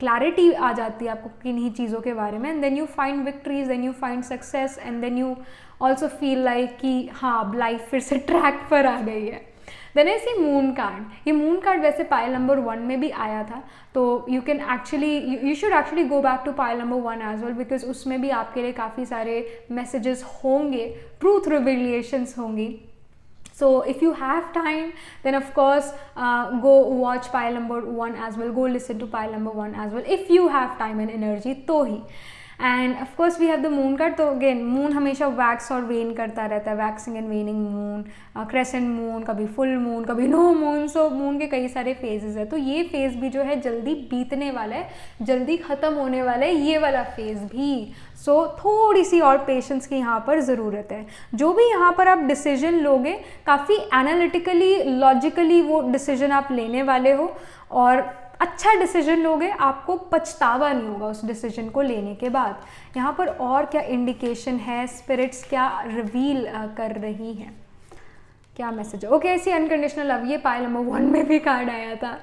क्लैरिटी आ जाती है आपको किन्हीं चीज़ों के बारे में, and then you find victories, then you find success, and then you also feel like कि हाँ अब लाइफ फिर से ट्रैक पर आ गई है। देन ऐसी मून कार्ड, ये मून कार्ड वैसे पाइल नंबर 1 में भी आया था, तो you can actually you should actually go back to pile number 1 as well, because उसमें भी आपके लिए काफ़ी सारे मैसेजेस होंगे, ट्रूथ रिविलिएशंस होंगी। So if you have time, then of course go watch pile number 1 as well, go listen to pile number 1 as well if you have time and energy तो ही। And of course we have the moon card, तो अगेन मून हमेशा वैक्स और वेन करता रहता है, waxing and waning moon, crescent moon, कभी फुल मून, कभी नो मून, सो मून के कई सारे फेजेस है, तो ये फेज भी जो है जल्दी बीतने वाला है, जल्दी ख़त्म होने वाला है ये वाला फेज भी। सो थोड़ी सी और पेशेंस की यहाँ पर ज़रूरत है। जो भी यहाँ पर आप डिसीजन लोगे काफ़ी एनालिटिकली, लॉजिकली वो डिसीजन आप लेने वाले हो, और अच्छा डिसीजन लोगे, आपको पछतावा नहीं होगा उस डिसीजन को लेने के बाद। यहाँ पर और क्या इंडिकेशन है, स्पिरिट्स क्या रिवील कर रही हैं, क्या मैसेज है? ओके, ऐसी अनकंडीशनल लव, ये पाइल नंबर 1 में भी कार्ड आया था।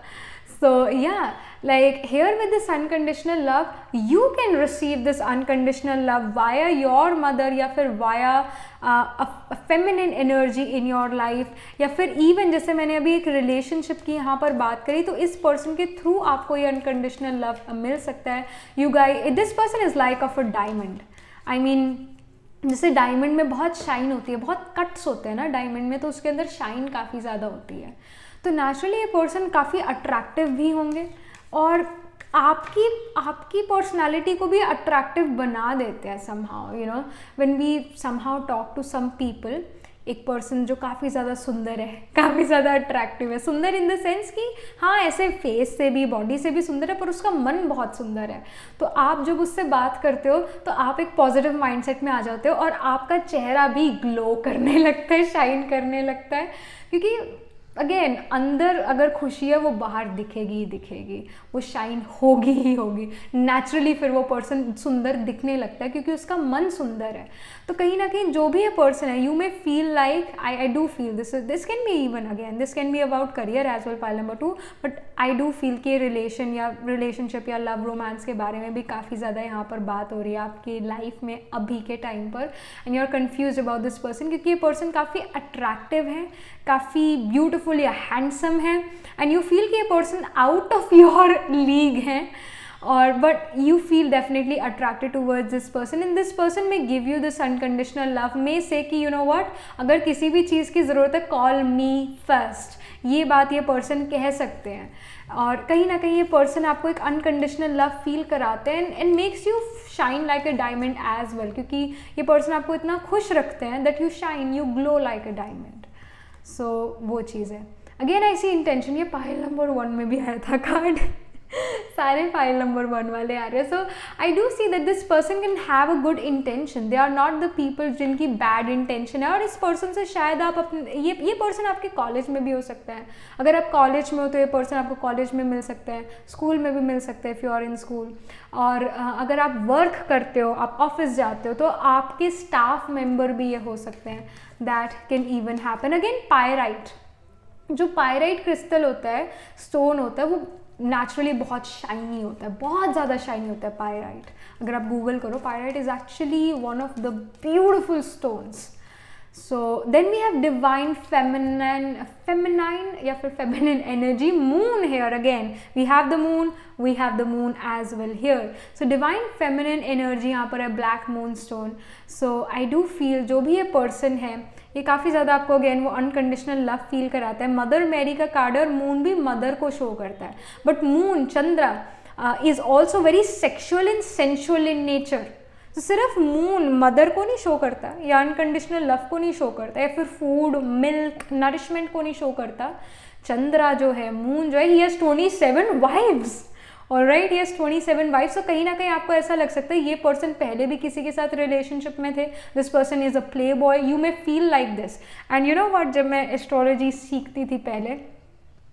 So yeah, like here with this unconditional love, you can receive this unconditional love via your mother, या फिर via a feminine energy in your life, या फिर even जैसे मैंने अभी एक relationship की यहाँ पर बात करी, तो इस person के through आपको ये unconditional love मिल सकता है। You guys, this person is like of a diamond. I mean, जैसे डायमंड में बहुत शाइन होती है, बहुत कट्स होते हैं ना डायमंड में, तो उसके अंदर शाइन काफ़ी ज़्यादा होती है, तो नेचुरली ये पर्सन काफ़ी अट्रैक्टिव भी होंगे, और आपकी पर्सनालिटी को भी अट्रैक्टिव बना देते हैं somehow. When we somehow talk to some people, एक पर्सन जो काफ़ी ज़्यादा सुंदर है, काफ़ी ज़्यादा अट्रैक्टिव है, सुंदर इन द सेंस कि हाँ ऐसे फेस से भी, बॉडी से भी सुंदर है, पर उसका मन बहुत सुंदर है, तो आप जब उससे बात करते हो तो आप एक पॉजिटिव माइंडसेट में आ जाते हो, और आपका चेहरा भी ग्लो करने लगता है, शाइन करने लगता है, क्योंकि अगेन अंदर अगर खुशी है वो बाहर दिखेगी ही दिखेगी, वो शाइन होगी ही होगी नेचुरली, फिर वो पर्सन सुंदर दिखने लगता है क्योंकि उसका मन सुंदर है। तो कहीं ना कहीं जो भी ये पर्सन है, you may feel like I do feel this can be even again, this can be about career as well pile number 2, but I do feel कि रिलेशन या रिलेशनशिप या लव रोमांस के बारे में भी काफ़ी ज़्यादा यहाँ पर बात हो रही है आपकी लाइफ में अभी के टाइम पर, and you are confuse about this person, क्योंकि ये पर्सन काफ़ी अट्रैक्टिव है, काफ़ी ब्यूटिफुल या हैंडसम है, एंड यू फील कि ये person out of your league है, और but you feel definitely attracted towards this person and this person may give you this unconditional love, में से कि यू नो व्हाट, अगर किसी भी चीज़ की ज़रूरत है कॉल मी फर्स्ट, ये बात ये पर्सन कह सकते हैं। और कहीं ना कहीं ये पर्सन आपको एक अनकंडीशनल लव फील कराते हैं and makes you shine like a diamond as well, क्योंकि ये पर्सन आपको इतना खुश रखते हैं that you shine, you glow like a diamond. So वो चीज़ है। अगेन आई सी इंटेंशन, ये पाइल नंबर 1 में भी आया था कार्ड सारे पाइल नंबर 1 वाले आ रहे हैं। So I do see that this person can have a good intention, they are not the people जिनकी बैड इंटेंशन है। और इस पर्सन से शायद आप अपने ये पर्सन आपके कॉलेज में भी हो सकता है, अगर आप कॉलेज में हो तो ये पर्सन आपको कॉलेज में मिल सकता है, स्कूल में भी मिल सकता है if you are in school. और अगर आप वर्क करते हो, आप ऑफिस जाते हो, तो आपके स्टाफ मेम्बर भी ये हो सकते हैं, that can even happen. Again pyrite, जो पायराइट क्रिस्टल होता है, स्टोन होता है, वो नेचुरली बहुत शाइनी होता है, बहुत ज़्यादा शाइनी होता है पायराइट। अगर आप गूगल करो, pyrite is actually one of the beautiful stones. So then we have divine feminine या फिर feminine energy, moon here. Again we have the moon as well here. So divine feminine energy यहाँ पर है, black moon stone. So I do feel जो भी ये पर्सन है, ये काफ़ी ज़्यादा आपको अगेन वो अनकंडीशनल लव फील कराता है। मदर मैरी का कार्ड है और मून भी मदर को शो करता है, but moon Chandra is also very sexual and sensual in nature. तो सिर्फ मून मदर को नहीं शो करता या अनकंडीशनल लव को नहीं शो करता या फिर फूड, मिल्क, नरिशमेंट को नहीं शो करता। चंद्रा जो है, मून जो है, he has 27 wives, alright, yes 27 wives. तो कहीं ना कहीं आपको ऐसा लग सकता है ये पर्सन पहले भी किसी के साथ रिलेशनशिप में थे, this person is a play boy, you may feel like this. And you know what, जब मैं एस्ट्रोलॉजी सीखती थी पहले,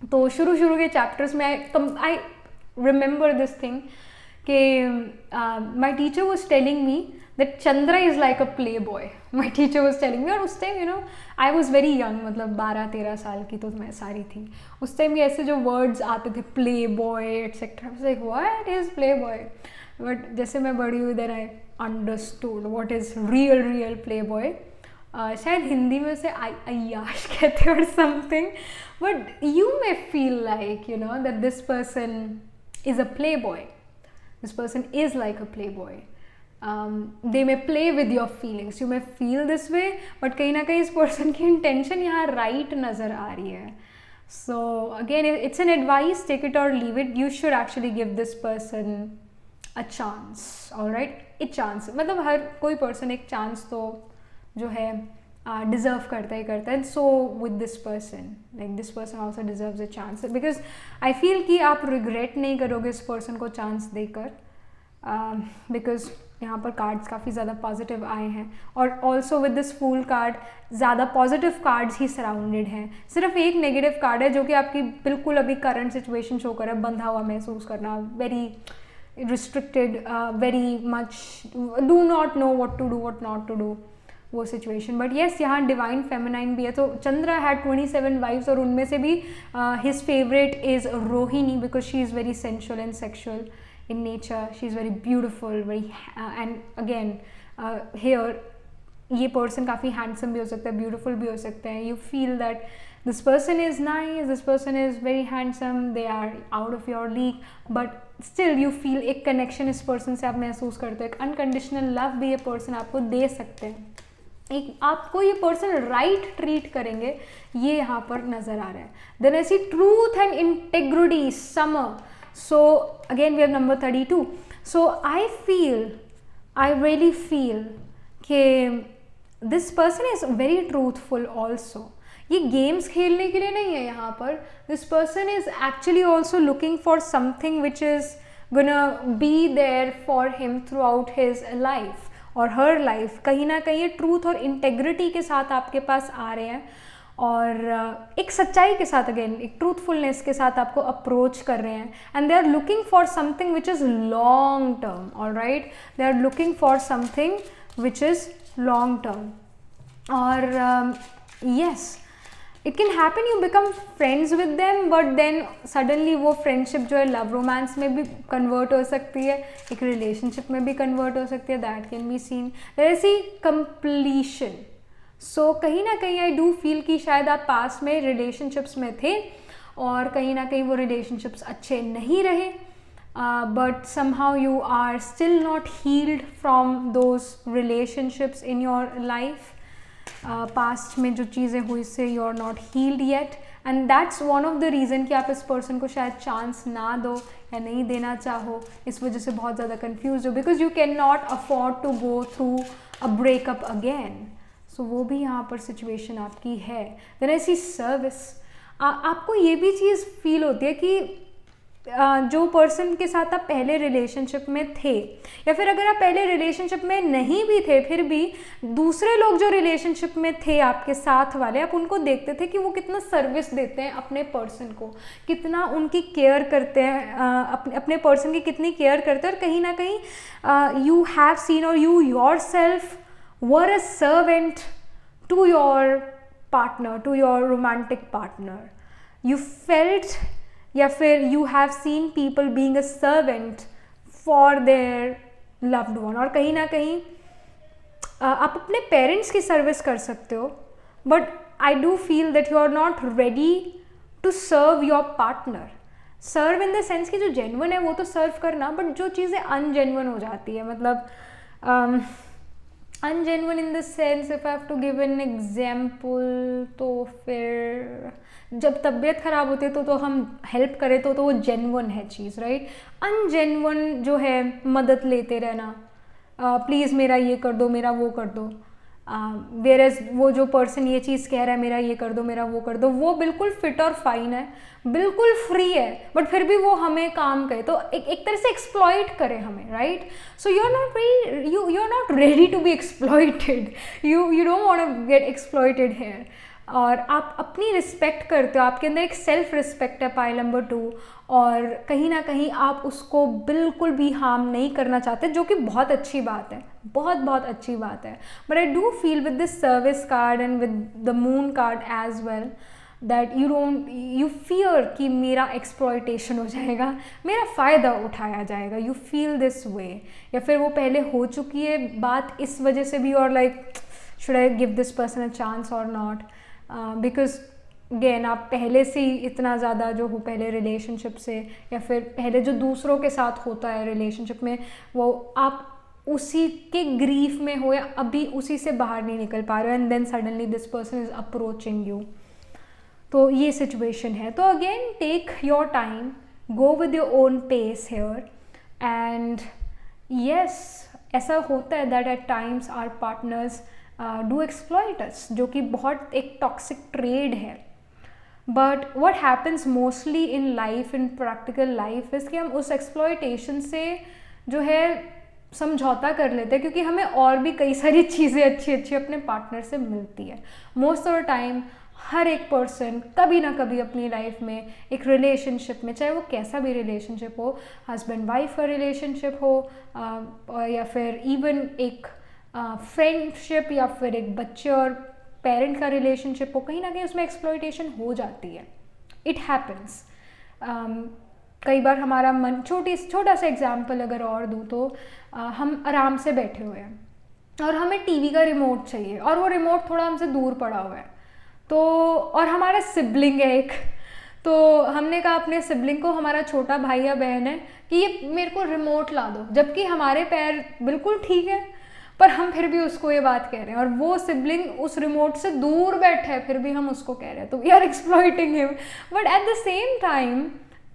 तो शुरू के चैप्टर्स में आई रिमेंबर दिस थिंग कि my teacher was telling me that Chandra is like a play boy, my teacher was telling me. और उस time you know I was very young, मतलब 12-13 साल की तो मैं सारी थी। उस टाइम भी ऐसे जो वर्ड्स आते थे, playboy etcetera, like what is playboy. But जैसे मैं बड़ी हुई, then I understood what is real playboy. शायद हिंदी में उसे अय्याश कहते हैं और something, but you may feel like you know that this person is a playboy, this person is like a playboy. they may play with your feelings, you may feel this way, but कहीं ना कहीं इस person की intention यहाँ right नज़र आ रही है। So again it's an advice, take it or leave it, you should actually give this person a chance, alright, एक chance, मतलब हर कोई person एक chance तो जो है डिज़र्व करता है। So with this person, like this person also deserves a chance, because I feel कि आप रिग्रेट नहीं करोगे इस पर्सन को चांस देकर, बिकॉज यहाँ पर कार्ड्स काफ़ी ज़्यादा पॉजिटिव आए हैं। और also with this fool card ज़्यादा पॉजिटिव कार्ड्स ही सराउंडेड हैं, सिर्फ एक नेगेटिव कार्ड है जो कि आपकी बिल्कुल अभी करंट सिचुएशन शो कर रहा है, बंधा हुआ महसूस करना, very restricted, very much do not know what to do what not to do, वो सिचुएशन। बट येस यहाँ डिवाइन फेमिनाइन भी है। तो चंद्रा हैड 27 वाइफ्स और उनमें से भी his favourite is Rohini, because she is very sensual and sexual in nature, she is very beautiful, very and again here ये person काफ़ी handsome भी हो सकता है, beautiful भी हो सकते हैं। You feel that this person is nice, this person is very handsome, they are out of your league, but still you feel एक connection इस person से आप महसूस करते हो, एक unconditional love भी ये person आपको दे सकते हैं, एक आपको ये पर्सन राइट ट्रीट करेंगे, ये यहाँ पर नज़र आ रहा है। Then I see truth and integrity, summer. So again we have number 32. So I really feel कि this person is very truthful also. ये गेम्स खेलने के लिए नहीं है यहाँ पर, this person is actually also looking for something which is gonna be there for him throughout his life और her life। कहीं ना कहीं ये ट्रूथ और इंटेग्रिटी के साथ आपके पास आ रहे हैं और एक सच्चाई के साथ, अगेन एक ट्रूथफुलनेस के साथ आपको अप्रोच कर रहे हैं। And they are looking for something which is long term, alright, they are looking for something which is long term. और yes, it can happen you become friends with them, but then suddenly वो फ्रेंडशिप जो है लव रोमांस में भी कन्वर्ट हो सकती है, एक रिलेशनशिप में भी कन्वर्ट हो सकती है, that can be seen. There is see completion. So कहीं ना कहीं आई डू फील कि शायद आप पास में रिलेशनशिप्स में थे और कहीं ना कहीं वो रिलेशनशिप्स अच्छे नहीं रहे, but somehow you are still not healed from those relationships in your life. Past में जो चीज़ें हुई से you are not healed yet, and that's one of the reason कि आप इस पर्सन को शायद चांस ना दो या नहीं देना चाहो, इस वजह से बहुत ज़्यादा कंफ्यूज हो, because you can not afford to go through a breakup again. So वो भी यहाँ पर सिचुएशन आपकी है. Then I see service. आपको ये भी चीज़ फील होती है कि जो पर्सन के साथ आप पहले रिलेशनशिप में थे, या फिर अगर आप पहले रिलेशनशिप में नहीं भी थे फिर भी दूसरे लोग जो रिलेशनशिप में थे आपके साथ वाले, आप उनको देखते थे कि वो कितना सर्विस देते हैं अपने पर्सन को, कितना उनकी केयर करते हैं, अपने पर्सन की कितनी केयर करते हैं. और कहीं ना कहीं यू हैव सीन और you yourself were a servant to your partner, to your romantic partner. You felt, या फिर you have seen people being a servant for their loved one. और कहीं ना कहीं आप अपने पेरेंट्स की सर्विस कर सकते हो, but I do feel that you are not ready to serve your partner. Serve in the sense कि जो जेन्युइन है वो तो सर्व करना, बट जो चीज़ें अनजेन्युइन हो जाती है, मतलब ungenuine in the sense, if I have to give an example, तो फिर जब तबीयत ख़राब होती है तो हम हेल्प करें तो वो जेन्युइन है चीज़, राइट. अनजेन्युइन जो है मदद लेते रहना, प्लीज़ मेरा ये कर दो, मेरा वो कर दो, वेर एज वो जो पर्सन ये चीज़ कह रहा है मेरा ये कर दो, मेरा वो कर दो, वो बिल्कुल फिट और फाइन है, बिल्कुल फ्री है, बट फिर भी वो हमें काम करे तो एक तरह से एक्सप्लॉइट करे हमें, right. So you are not ready to be exploited, you don't want to get exploited here. और आप अपनी रिस्पेक्ट करते हो, आपके अंदर एक सेल्फ रिस्पेक्ट है, पाइल नंबर 2, और कहीं ना कहीं आप उसको बिल्कुल भी हार्म नहीं करना चाहते, जो कि बहुत अच्छी बात है, बहुत बहुत अच्छी बात है. But I do feel with this service card and with the moon card as well that you fear कि मेरा एक्सप्लॉयटेशन हो जाएगा, मेरा फ़ायदा उठाया जाएगा. यू फील दिस वे, या फिर वो पहले हो चुकी है बात, इस वजह से भी और like should I give this person a chance और नॉट, बिकॉज अगेन आप पहले से ही इतना ज़्यादा जो हो पहले रिलेशनशिप से, या फिर पहले जो दूसरों के साथ होता है रिलेशनशिप में, वो आप उसी के ग्रीफ में हो या अभी उसी से बाहर नहीं निकल पा रहे हो, and then suddenly this person is approaching you. तो ये सिचुएशन है. तो again take your time, go with your own pace here, and yes ऐसा होता है that at times our partners do exploit us, जो कि बहुत एक टॉक्सिक ट्रेड है. But what happens mostly in life, in practical life, is कि हम उस एक्सप्लॉयटेशन से जो है समझौता कर लेते हैं, क्योंकि हमें और भी कई सारी चीज़ें अच्छी अच्छी अपने पार्टनर से मिलती है. मोस्ट ऑफ द टाइम हर एक पर्सन कभी ना कभी अपनी लाइफ में एक रिलेशनशिप में, चाहे वो कैसा भी रिलेशनशिप हो, हस्बैंड वाइफ का रिलेशनशिप हो, या फिर इवन एक फ्रेंडशिप, या फिर एक बच्चे और पेरेंट का रिलेशनशिप हो, कहीं ना कहीं उसमें एक्सप्लॉयटेशन हो जाती है. It happens. कई बार हमारा मन, छोटा सा एग्जाम्पल अगर और दूँ तो हम आराम से बैठे हुए हैं और हमें टीवी का रिमोट चाहिए, और वो रिमोट थोड़ा हमसे दूर पड़ा हुआ है, तो और हमारा सिबलिंग है एक, तो हमने कहा अपने सिबलिंग को, हमारा छोटा भाई या बहन है, कि ये मेरे को रिमोट ला दो, जबकि हमारे पैर बिल्कुल ठीक है, पर हम फिर भी उसको ये बात कह रहे हैं, और वो सिबलिंग उस रिमोट से दूर बैठा है, फिर भी हम उसको कह रहे हैं, तो we are exploiting him. But at the same time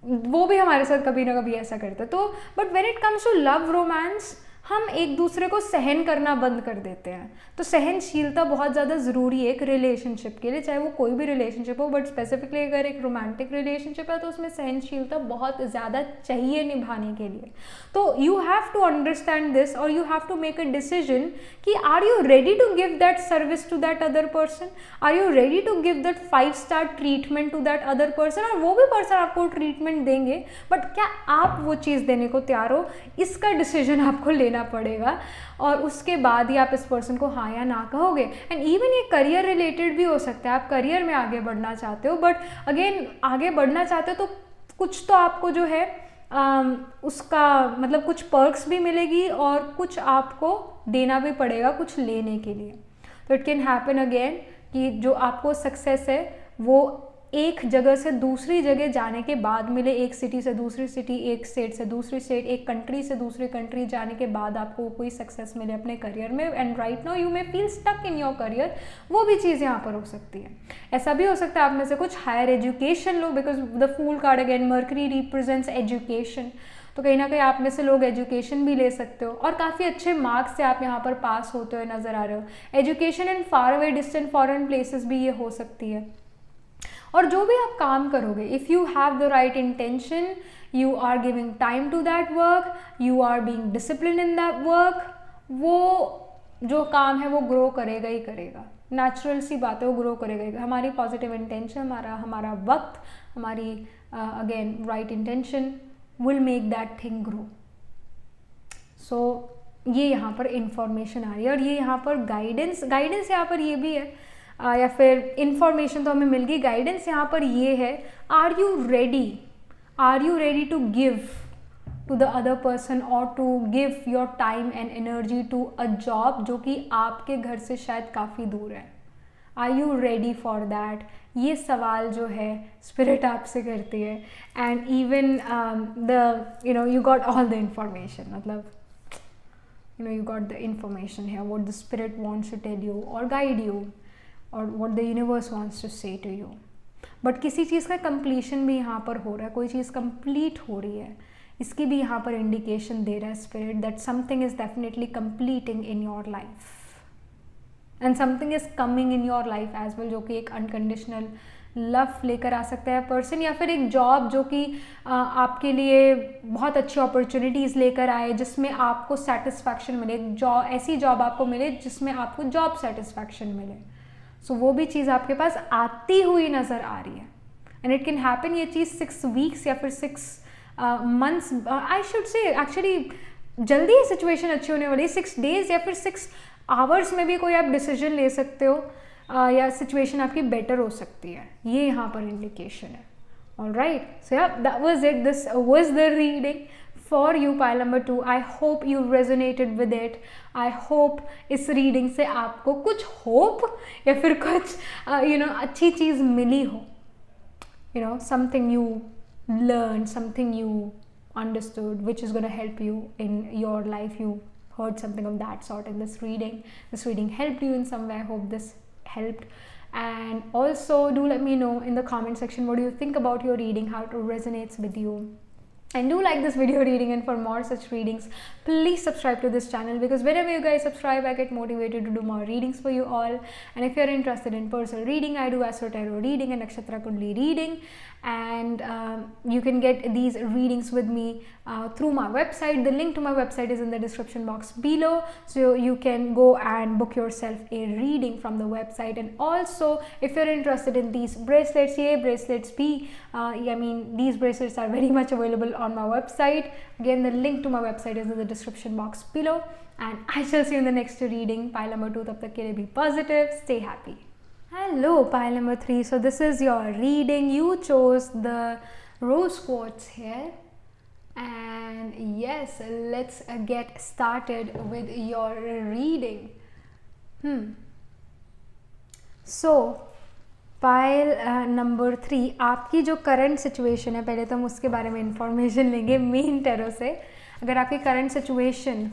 वो भी हमारे साथ कभी ना कभी ऐसा करता है. तो but when it comes to love romance, हम एक दूसरे को सहन करना बंद कर देते हैं. तो सहनशीलता बहुत ज़्यादा ज़रूरी है एक रिलेशनशिप के लिए, चाहे वो कोई भी रिलेशनशिप हो, बट स्पेसिफिकली अगर एक रोमांटिक रिलेशनशिप है तो उसमें सहनशीलता बहुत ज़्यादा चाहिए निभाने के लिए. तो you have to understand this, और you have to make a decision कि are you ready to give that service to that other person, are you ready to give that 5-star treatment to that other person, और वो भी पर्सन आपको ट्रीटमेंट देंगे, बट क्या आप वो चीज़ देने को तैयार हो, इसका डिसीजन आपको लेना पड़ेगा. और उसके बाद ही आप इस पर्सन को हाँ या ना कहोगे. एंड इवन ये करियर रिलेटेड भी हो सकता है, आप करियर में आगे बढ़ना चाहते हो, बट अगेन आगे बढ़ना चाहते हो तो कुछ तो आपको जो है उसका मतलब कुछ पर्क्स भी मिलेगी, और कुछ आपको देना भी पड़ेगा कुछ लेने के लिए. तो इट कैन हैपन अगेन कि जो आपको सक्सेस है वो एक जगह से दूसरी जगह जाने के बाद मिले, एक सिटी से दूसरी सिटी, एक स्टेट से दूसरी स्टेट, एक कंट्री से दूसरी कंट्री जाने के बाद आपको कोई सक्सेस मिले अपने करियर में, and right now you may feel stuck in your career, वो भी चीज़ यहाँ पर हो सकती है। ऐसा भी हो सकता है आप में से कुछ हायर एजुकेशन लो, because the fool card again, Mercury represents education, तो कहीं ना कहीं आप में से लोग एजुकेशन भी ले सकते हो और काफ़ी अच्छे मार्क्स से आप यहाँ पर पास होते हुए नज़र आ रहे हो। Education in far away distant foreign places भी ये हो सकती है। और जो भी आप काम करोगे, if you have the right intention, you are giving time to that work, you are being discipline in that work, वो जो काम है वो ग्रो करेगा ही करेगा। नेचुरल सी बात है, वो ग्रो करेगा। हमारी पॉजिटिव इंटेंशन, हमारा वक्त, हमारी again right intention will make that thing grow. So ये यहाँ पर इंफॉर्मेशन आ रही है, और ये यहाँ पर गाइडेंस यहाँ पर ये भी है, या फिर इंफॉर्मेशन तो हमें मिल गई, गाइडेंस यहाँ पर ये है, are you ready to give to the other person और to give your time and energy to a job जो कि आपके घर से शायद काफ़ी दूर है। Are you ready for that? ये सवाल जो है स्पिरिट आपसे करती है। And even you got all the information, मतलब you got the information here, what the spirit wants to tell you or guide you, or what the universe wants to say to you. But किसी चीज़ का कंप्लीशन भी यहाँ पर हो रहा है, कोई चीज़ कंप्लीट हो रही है, इसकी भी यहाँ पर इंडिकेशन दे रहा है spirit that something is definitely completing in your life and something is coming in your life as well, जो कि एक अनकंडीशनल लव लेकर आ सकता है पर्सन, या फिर एक जॉब जो कि आपके लिए बहुत अच्छी अपॉर्चुनिटीज़ लेकर आए, जिसमें आपको सेटिस्फैक्शन मिले, ऐसी जॉब आपको मिले जिसमें आपको जॉब सेटिस्फैक्शन मिले। सो वो भी चीज़ आपके पास आती हुई नज़र आ रही है, एंड इट कैन हैपन, ये चीज़ 6 वीक्स या फिर 6 months, I should say actually जल्दी ये सिचुएशन अच्छी होने वाली है। 6 डेज या फिर 6 आवर्स में भी कोई आप डिसीजन ले सकते हो, या सिचुएशन आपकी बेटर हो सकती है, ये यहाँ पर इंडिकेशन है। ऑलराइट, सो या that was it, this was the reading for you pile number 2। I hope you resonated with it. I hope इस रीडिंग से आपको कुछ होप या फिर कुछ अच्छी चीज़ मिली हो, something you learn, something you understood which is going to help you in your life. You heard something of that sort in this reading. This reading helped you in some way. I hope this helped. And also do let me know in the comment section what do you think about your reading, how it resonates with you. And do like this video reading, and for more such readings please subscribe to this channel, because whenever you guys subscribe I get motivated to do more readings for you all. And if you're interested in personal reading, I do Astro Tarot reading and Nakshatra Kundli reading, and you can get these readings with me through my website. The link to my website is in the description box below, so you can go and book yourself a reading from the website. And also if you're interested in these bracelets, these bracelets are very much available on my website. Again, the link to my website is in the description box below, and I shall see you in the next reading. Pile number 2, tab tak ke liye be positive, stay happy. Hello pile number 3, so this is your reading. You chose the rose quartz here, and yes, let's get started with your reading. So pile number 3, आपकी जो करंट सिचुएशन है, पहले तो हम उसके बारे में इंफॉर्मेशन लेंगे मेन टैरो से। अगर आपकी करंट सिचुएशन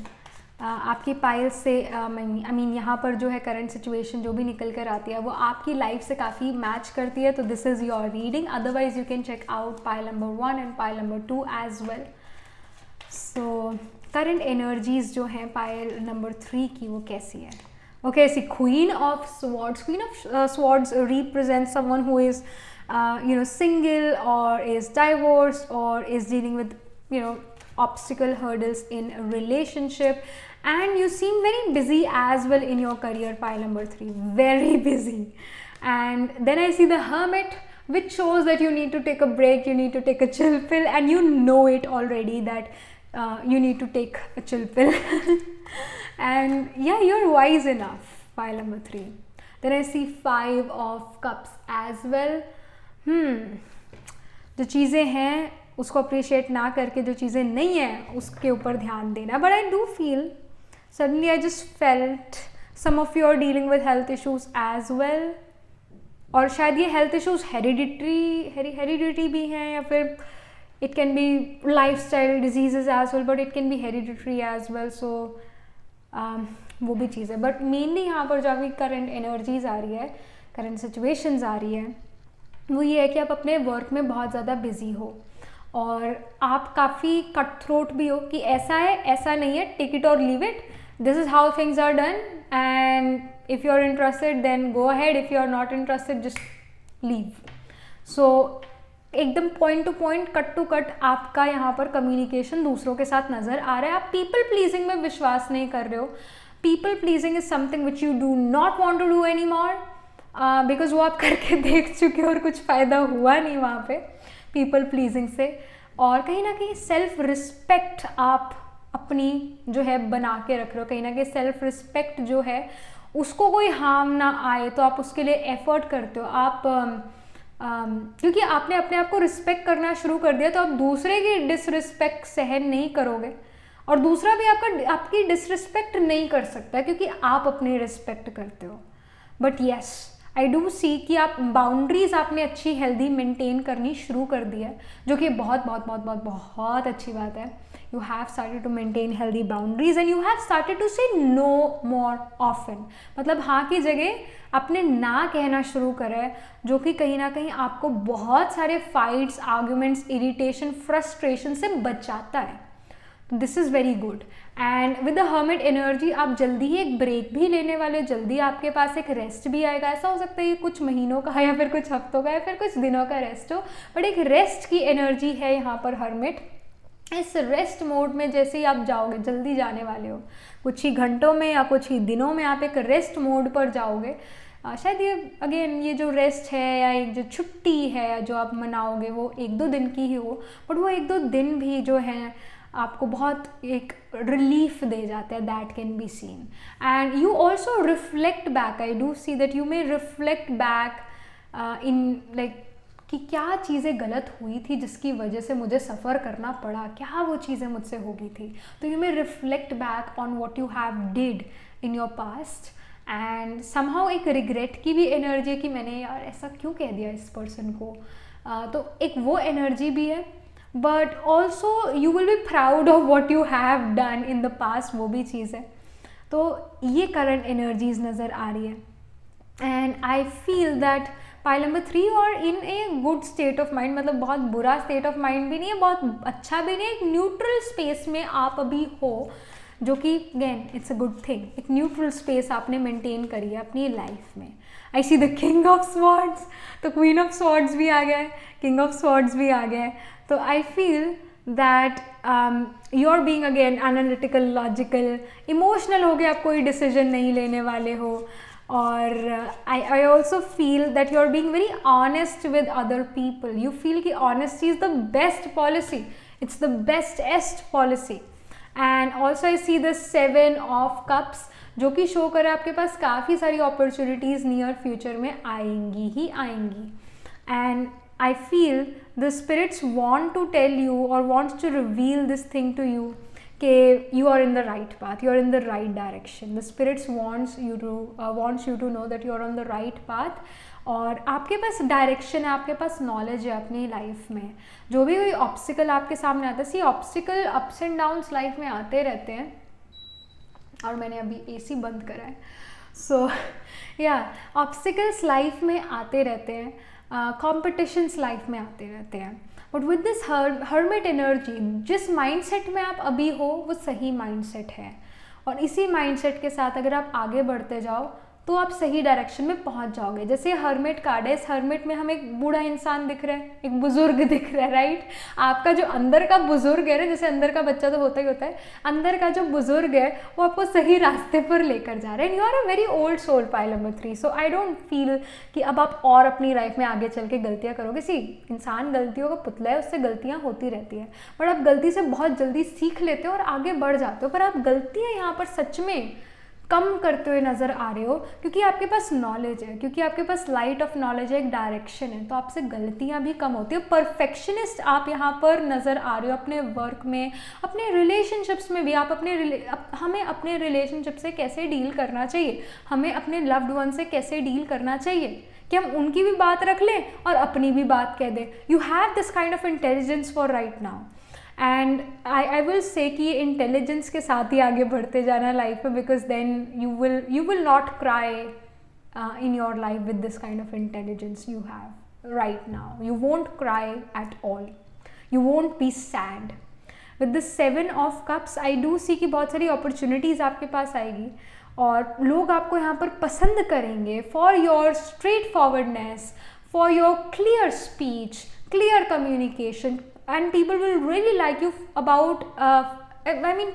आपकी पाइल से यहाँ पर जो है करंट सिचुएशन जो भी निकल कर आती है वो आपकी लाइफ से काफ़ी मैच करती है, तो this is your reading. Otherwise you can check out pile number 1 and pile number 2 as well. So current energies जो हैं पाइल नंबर 3 की वो कैसी है? Okay, see, Queen of Swords. Queen of Swords represents someone who is, single or is divorced or is dealing with, obstacle hurdles in a relationship. And you seem very busy as well in your career, pile number 3. Very busy. And then I see the Hermit, which shows that you need to take a break, you need to take a chill pill, and you know it already that you need to take a chill pill. And yeah, you're wise enough, pile number 3. Then I see 5 of cups as well. जो चीज़ें हैं उसको अप्रिशिएट ना करके जो चीज़ें नहीं हैं उसके ऊपर ध्यान देना. But I do feel, suddenly I just felt some of you are dealing with health issues as well. और शायद ये हेल्थ इश्यूज हेरिडिटरी भी हैं, या फिर it can be lifestyle diseases as well, but it can be hereditary as well. So वो भी चीज़ है. बट मेनली यहाँ पर जो अभी करंट एनर्जीज आ रही है, करंट सिचुएशंस आ रही है, वो ये है कि आप अपने वर्क में बहुत ज़्यादा बिजी हो और आप काफ़ी कट थ्रोट भी हो कि ऐसा है, ऐसा नहीं है, टेक इट और leave it, this is how things are done, and if you are interested then go ahead, if you are not interested just leave. So एकदम point to point, cut to cut आपका यहाँ पर कम्युनिकेशन दूसरों के साथ नज़र आ रहा है. आप पीपल प्लीजिंग में विश्वास नहीं कर रहे हो. People pleasing is something which you do not want to do any more, because वो आप करके देख चुके हो और कुछ फ़ायदा हुआ नहीं वहाँ पे पीपल प्लीजिंग से. और कहीं ना कहीं सेल्फ रिस्पेक्ट आप अपनी जो है बना के रख रहे हो. कहीं ना कहीं सेल्फ रिस्पेक्ट जो है उसको कोई हार्म ना आए तो आप उसके लिए एफर्ट करते हो. आप क्योंकि आपने अपने आप को रिस्पेक्ट करना शुरू कर दिया तो आप दूसरे की डिसरिस्पेक्ट सहन नहीं करोगे और दूसरा भी आपकी डिसरिस्पेक्ट नहीं कर सकता क्योंकि आप अपनी रिस्पेक्ट करते हो. But yes, I do see कि आप बाउंड्रीज आपने अच्छी हेल्दी मेंटेन करनी शुरू कर दी है, जो कि बहुत बहुत बहुत बहुत बहुत अच्छी बात है. You have started to maintain healthy boundaries and you have started to say no more often. मतलब हाँ की जगह आपने ना कहना शुरू करा है, जो कि कहीं ना कहीं आपको बहुत सारे फाइट्स, आर्ग्यूमेंट्स, इरिटेशन, फ्रस्ट्रेशन से बचाता है. This is very good. And with the hermit energy आप जल्दी ही एक ब्रेक भी लेने वाले हो, जल्दी आपके पास एक रेस्ट भी आएगा. ऐसा हो सकता है ये कुछ महीनों का या फिर कुछ हफ्तों का या फिर कुछ दिनों का रेस्ट हो, बट एक रेस्ट की एनर्जी है यहाँ पर हर्मिट. इस रेस्ट मोड में जैसे ही आप जाओगे, जल्दी जाने वाले हो, कुछ ही घंटों में या कुछ ही दिनों में आप एक रेस्ट मोड पर जाओगे. शायद ये अगेन ये जो रेस्ट है या एक जो छुट्टी है जो आप मनाओगे वो 1-2 दिन की ही हो, बट वो 1-2 दिन भी जो है आपको बहुत एक रिलीफ दे जाते हैं. That can be scene and you also reflect back. I do see that you may reflect back in like कि क्या चीज़ें गलत हुई थी जिसकी वजह से मुझे सफ़र करना पड़ा, क्या वो चीज़ें मुझसे हो गई थी. तो you may reflect back on what you have did in your past and somehow एक रिग्रेट की भी एनर्जी कि मैंने यार ऐसा क्यों कह दिया इस पर्सन को. तो एक वो एनर्जी भी है. But also you will be proud of what you have done in the past, वो भी चीज़ है. तो ये करंट एनर्जीज नज़र आ रही है and I feel that pile number 3 और in a good state of mind. मतलब बहुत बुरा स्टेट ऑफ माइंड भी नहीं है, बहुत अच्छा भी नहीं है, एक न्यूट्रल स्पेस में आप अभी हो, जो कि again it's a good thing. एक न्यूट्रल स्पेस आपने मेंटेन करी है अपनी लाइफ में. I see the king of swords, तो क्वीन ऑफ स्वॉर्ड्स भी आ गया है, किंग ऑफ स्वॉर्ड्स भी आ गया है. तो I feel that you are being again analytical, logical, emotional हो गए, आप कोई डिसीजन नहीं लेने वाले हो. और I also feel that you are being very honest with other people. You feel कि honesty is the best policy, it's the bestest policy. And also I see the 7 of cups, जो कि शो करे आपके पास काफ़ी सारी अपॉर्चुनिटीज़ नियर फ्यूचर में आएंगी ही आएंगी. And I feel the spirits want to tell you or wants to reveal this thing to you कि you are in the right path, you are in the right direction. The spirits wants you to know that you are on the right path. और आपके पास डायरेक्शन है, आपके पास नॉलेज है अपनी लाइफ में. जो भी कोई ऑब्स्टिकल आपके सामने आता है, see obstacle ups and downs life में आते रहते हैं. और मैंने अभी AC बंद करा है. सो या ऑब्स्टिकल्स लाइफ में आते रहते हैं, कॉम्पिटिशन्स लाइफ में आते रहते हैं. But with this hermit energy, जिस माइंडसेट में आप अभी हो वो सही माइंडसेट है. और इसी माइंडसेट के साथ अगर आप आगे बढ़ते जाओ तो आप सही डायरेक्शन में पहुंच जाओगे. जैसे हर्मिट कार्ड है, इस हर्मिट में हमें एक बूढ़ा इंसान दिख रहा है, एक बुजुर्ग दिख रहा है, राइट. आपका जो अंदर का बुजुर्ग है ना, जैसे अंदर का बच्चा तो होता ही होता है, अंदर का जो बुजुर्ग है वो आपको सही रास्ते पर लेकर जा रहे हैं. You are a very old soul, pile number 3. So I don't feel कि अब आप और अपनी लाइफ में आगे चल के गलतियाँ करोगे. सी इंसान गलतियों का पुतला है, उससे गलतियाँ होती रहती है, बट आप गलती से बहुत जल्दी सीख लेते हो और आगे बढ़ जाते हो. पर आप गलतियाँ यहाँ पर सच में कम करते हुए नज़र आ रहे हो, क्योंकि आपके पास नॉलेज है, क्योंकि आपके पास लाइट ऑफ नॉलेज है, एक डायरेक्शन है, तो आपसे गलतियां भी कम होती है। परफेक्शनिस्ट आप यहाँ पर नज़र आ रहे हो अपने वर्क में, अपने रिलेशनशिप्स में भी। आप हमें अपने रिलेशनशिप से कैसे डील करना चाहिए, हमें अपने लव्ड वन से कैसे डील करना चाहिए, कि हम उनकी भी बात रख लें और अपनी भी बात कह दें। You have this kind of intelligence for right now, and I will say कि ये इंटेलिजेंस के साथ ही आगे बढ़ते जाना लाइफ में, because then you will not cry in your life with this kind of intelligence you have right now. You won't cry at all, you won't be sad. With the 7 of cups I do see कि बहुत सारी अपॉर्चुनिटीज़ आपके पास आएगी और लोग आपको यहाँ पर पसंद करेंगे for your straight forwardness, for your clear speech, clear communication, and people will really like you about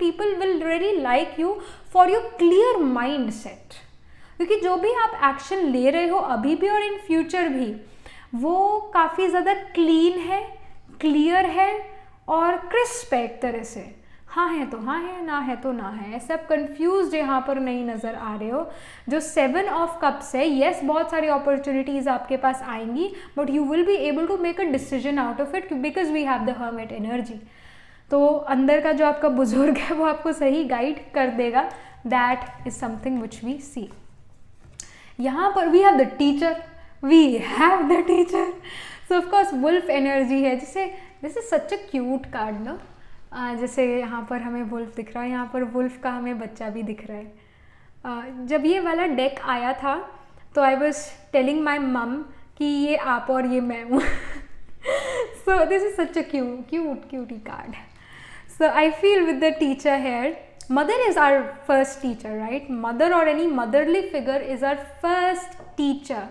people will really like you for your clear mindset, क्योंकि जो भी आप एक्शन ले रहे हो अभी भी और इन फ्यूचर भी, वो काफ़ी ज़्यादा क्लीन है, क्लियर है और क्रिस्प है एक तरह से। हाँ है तो हाँ है, ना है तो ना है, ऐसे आप कंफ्यूज यहाँ पर नहीं नज़र आ रहे हो। जो 7 ऑफ कप्स है, येस बहुत सारी अपॉर्चुनिटीज़ आपके पास आएंगी, but you will be able to make a decision out of it, because we have the hermit energy. तो अंदर का जो आपका बुजुर्ग है वो आपको सही गाइड कर देगा। That is something which we see. यहाँ पर we have the teacher, so of course wolf energy है, जिसे this is such a cute card ना। जैसे यहाँ पर हमें वुल्फ दिख रहा है, यहाँ पर वुल्फ का हमें बच्चा भी दिख रहा है। जब ये वाला डेक आया था तो आई वॉज टेलिंग माई मम कि ये आप और ये मैं हूँ। So this is such a cutie card. So I feel with the teacher here, mother is our first teacher, right? Mother और any motherly figure is our first teacher.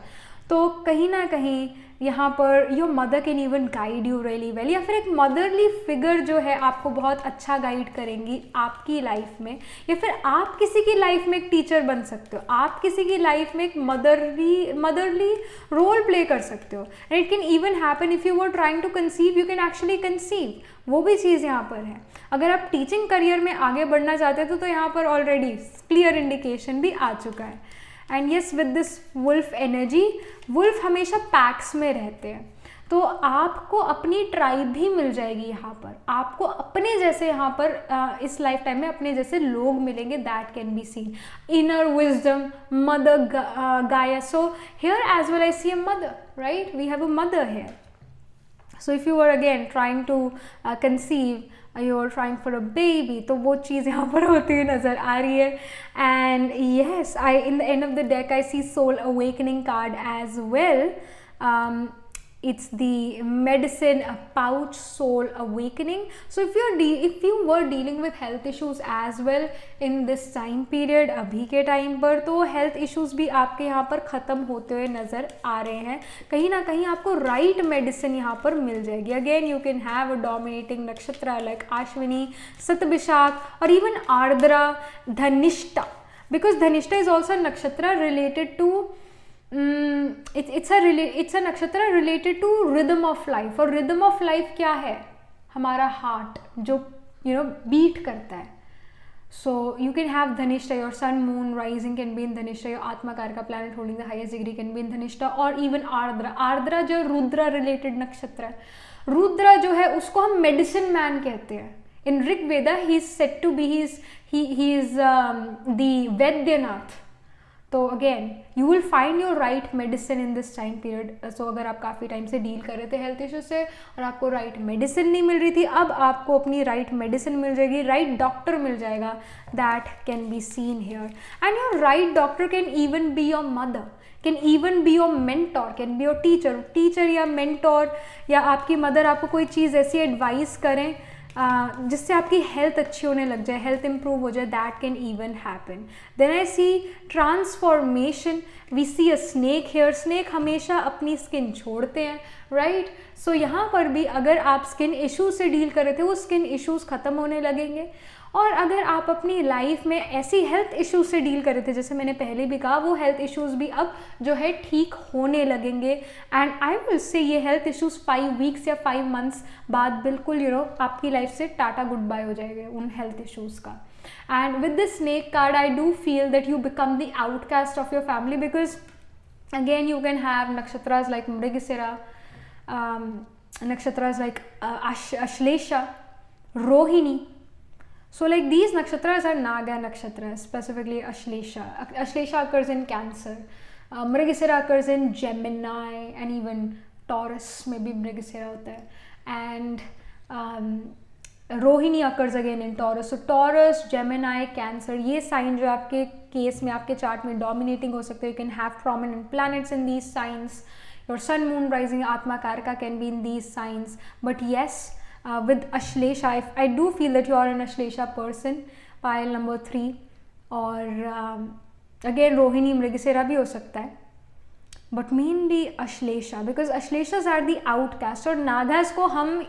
तो कहीं ना कहीं यहाँ पर your mother can even guide you really well, या फिर एक मदरली फिगर जो है आपको बहुत अच्छा गाइड करेंगी आपकी लाइफ में, या फिर आप किसी की लाइफ में एक टीचर बन सकते हो, आप किसी की लाइफ में एक मदरली रोल प्ले कर सकते हो। And it can even happen if you were trying to conceive, you can actually conceive, वो भी चीज़ यहाँ पर है। अगर आप टीचिंग करियर में आगे बढ़ना चाहते हो तो यहाँ पर ऑलरेडी क्लियर इंडिकेशन भी आ चुका है। And yes with this wolf energy, wolf हमेशा पैक्स में रहते हैं, तो आपको अपनी ट्राइब भी मिल जाएगी यहाँ पर, आपको अपने जैसे यहाँ पर इस लाइफ टाइम में अपने जैसे लोग मिलेंगे। That can be seen inner wisdom, mother Gaia. So here as well I see a mother, right? We have a mother here. So if you are again trying to conceive, you are trying for a baby, तो वो चीज़ यहाँ पर होती हुई नज़र आ रही है। And yes, I in the end of the deck I see soul awakening card as well. It's the medicine pouch soul awakening. So if you were dealing with health issues as well in this time period, अभी के टाइम पर, तो हेल्थ इश्यूज भी आपके यहाँ पर ख़त्म होते हुए नज़र आ रहे हैं। कहीं ना कहीं आपको राइट मेडिसिन यहाँ पर मिल जाएगी। Again you can have a dominating nakshatra like Ashwini, Shatabhisha और even Ardra, Dhanishta, because Dhanishta is also nakshatra related to it's a nakshatra related to rhythm of life. और रिदम ऑफ लाइफ क्या है? हमारा हार्ट जो बीट करता है। So you can have Dhanishta, your sun moon rising can be in Dhanishta, your atmakaraka का planet holding the highest degree can be in Dhanishtha, और इवन आर्द्रा। आर्द्रा जो रुद्रा रिलेटेड नक्षत्र है, रुद्रा जो है उसको हम मेडिसिन मैन कहते हैं। In Rigveda he is said to be he is the Vaidyanath. तो again you will find your right medicine in this time period. So अगर आप काफ़ी टाइम से डील कर रहे थे हेल्थ इशू से और आपको राइट मेडिसिन नहीं मिल रही थी, अब आपको अपनी राइट मेडिसिन मिल जाएगी, राइट डॉक्टर मिल जाएगा। That can be scene here. And your right doctor can even be your mother, can even be your mentor, can be your teacher या मेंटोर, या आपकी मदर आपको कोई चीज़ ऐसी एडवाइस करें जिससे आपकी हेल्थ अच्छी होने लग जाए, हेल्थ इंप्रूव हो जाए। That can even happen. Then I see transformation, we see a snake here. Snake हमेशा अपनी स्किन छोड़ते हैं, राइट? सो यहाँ पर भी अगर आप स्किन इश्यूज से डील कर रहे थे, वो स्किन इश्यूज ख़त्म होने लगेंगे। और अगर आप अपनी लाइफ में ऐसी हेल्थ इश्यूज से डील कर रहे थे, जैसे मैंने पहले भी कहा, वो हेल्थ इश्यूज भी अब जो है ठीक होने लगेंगे। एंड आई विल से ये हेल्थ इश्यूज 5 वीक्स या 5 मंथ्स बाद बिल्कुल आपकी लाइफ से टाटा गुड बाय हो जाएगा उन हेल्थ इश्यूज़ का। And with this snake card, I do feel that you become the outcast of your family, because again you can have nakshatras like Mrigasira, nakshatras like Ashlesha, Rohini. So like these nakshatras are Naga nakshatras, specifically Ashlesha. Ashlesha occurs in Cancer. Mrigasira occurs in Gemini, and even Taurus में भी मृगशिरा होता है. And Rohini occurs again in Taurus. So Taurus, Gemini, Cancer, ये sign जो आपके केस में आपके चार्ट में dominating हो सकते हैं. You can have prominent planets in these signs. Your sun, moon, rising, Atma Karka can be in these signs. But yes, with Ashlesha, I do feel that you are an Ashlesha person. Pile number 3. और again रोहिणी मृगशिरा भी हो सकता है. But mainly Ashlesha, because Ashleshas are the outcast. और नागास को हम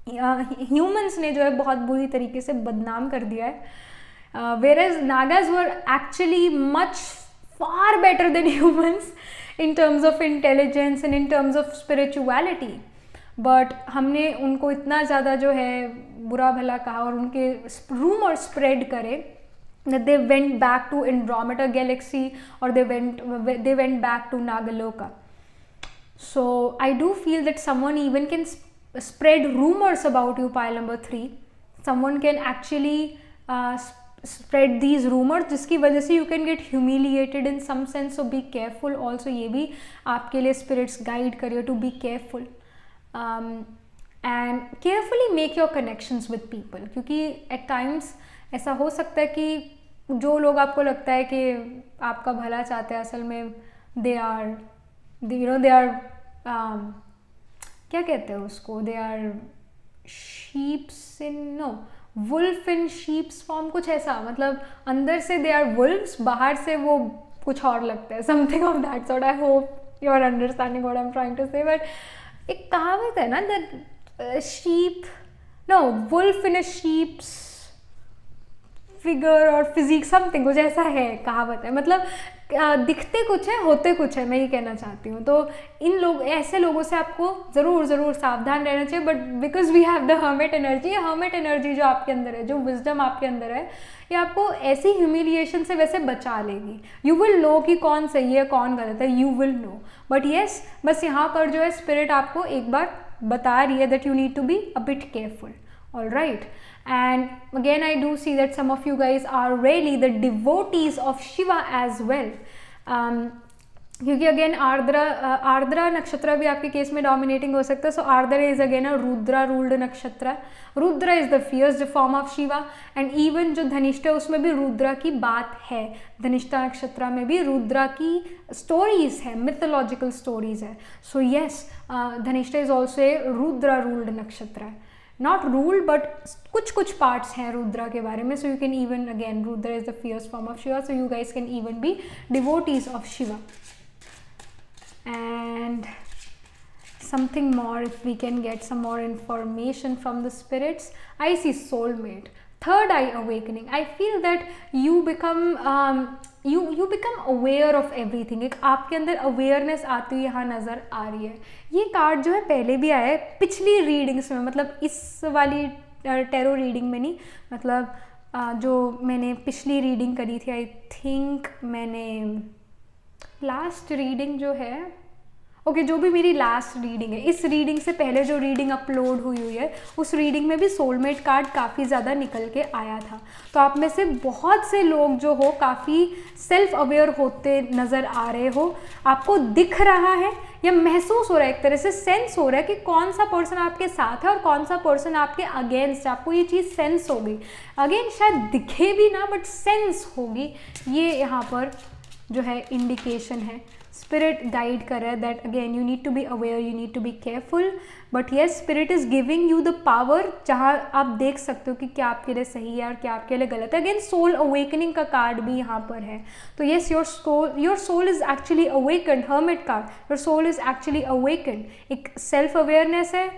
ह्यूमंस ने जो है बहुत बुरी तरीके से बदनाम कर दिया है. Whereas Nagas were actually much far better than humans in terms of intelligence and in terms of spirituality. But हमने उनको इतना ज़्यादा जो है बुरा भला कहा और उनके रूमर स्प्रेड करे that they went back to Andromeda galaxy, or they went back to Nagaloka. So I do feel that someone even can spread rumors about you, pile number 3. Someone can actually spread these rumors जिसकी वजह से you can get humiliated in some sense. So be careful. Also ये भी आपके लिए spirits guide करिए to be careful. And carefully make your connections with people, क्योंकि at times ऐसा हो सकता है कि जो लोग आपको लगता है कि आपका भला चाहते हैं, असल में they are क्या कहते हैं उसको, they are sheeps in wolf in sheep's form, कुछ ऐसा. मतलब अंदर से they are wolves, बाहर से वो कुछ और लगता है, something of that sort. I hope you are understanding what I'm trying to say. But एक कहावत है ना, that wolf in a sheep's figure और फिजिक समथिंग कुछ ऐसा है, कहावत है. मतलब दिखते कुछ है होते कुछ है, मैं ये कहना चाहती हूँ. तो ऐसे लोगों से आपको ज़रूर सावधान रहना चाहिए. But because we have the hermit energy जो आपके अंदर है, जो विजडम आपके अंदर है, ये आपको ऐसी ह्यूमिलिएशन से वैसे बचा लेगी. यू विल नो कि कौन सही है कौन गलत है, you will know. But yes, बस यहाँ पर जो है स्पिरिट आपको एक बार बता रही है that you need to be a bit careful. All right. And again I do see that some of you guys are really the devotees of Shiva as well. क्योंकि अगेन आर्द्रा नक्षत्र भी आपके केस में डोमिनेटिंग हो सकता है. So Ardra is again a Rudra ruled nakshatra. Rudra is the fierce form of Shiva. And even जो धनिष्ठा है उसमें भी रुद्रा की बात है. धनिष्ठा नक्षत्र में भी रुद्रा की स्टोरीज है, मिथोलॉजिकल स्टोरीज है. So yes, Dhanishtha is also a Rudra ruled नक्षत्र. Not ruled, but कुछ parts हैं रुद्रा के बारे में. So you can even, again, Rudra is the fierce form of Shiva, so you guys can even be devotees of Shiva. And something more, if we can get some more information from the spirits. I see soulmate, third eye awakening. I feel that you become you become aware of everything. एक आपके अंदर अवेयरनेस आती हुई यहाँ नज़र आ रही है. ये कार्ड जो है पहले भी आया है पिछली रीडिंग्स में, मतलब इस वाली टेरो रीडिंग में नहीं, मतलब जो मैंने पिछली रीडिंग करी थी, आई थिंक मैंने लास्ट रीडिंग जो है, जो भी मेरी लास्ट रीडिंग है, इस रीडिंग से पहले जो रीडिंग अपलोड हुई है, उस रीडिंग में भी सोलमेट कार्ड काफ़ी ज़्यादा निकल के आया था. तो आप में से बहुत से लोग जो हो काफ़ी सेल्फ अवेयर होते नज़र आ रहे हो. आपको दिख रहा है या महसूस हो रहा है, एक तरह से सेंस हो रहा है कि कौन सा पर्सन आपके साथ है और कौन सा पर्सन आपके अगेंस्ट है. आपको ये चीज़ सेंस होगी. अगेन शायद दिखे भी ना, बट सेंस होगी. ये यहाँ पर जो है इंडिकेशन है. स्पिरिट गाइड कर रहा है that again you need to be aware, you need to be careful. But yes, spirit is giving you the power, जहाँ आप देख सकते हो कि क्या आपके लिए सही है और क्या आपके लिए गलत है. अगेन सोल अवेकनिंग का कार्ड भी यहाँ पर है. तो yes, your soul is actually awakened. Hermit card, your soul is actually awakened. एक सेल्फ अवेयरनेस है,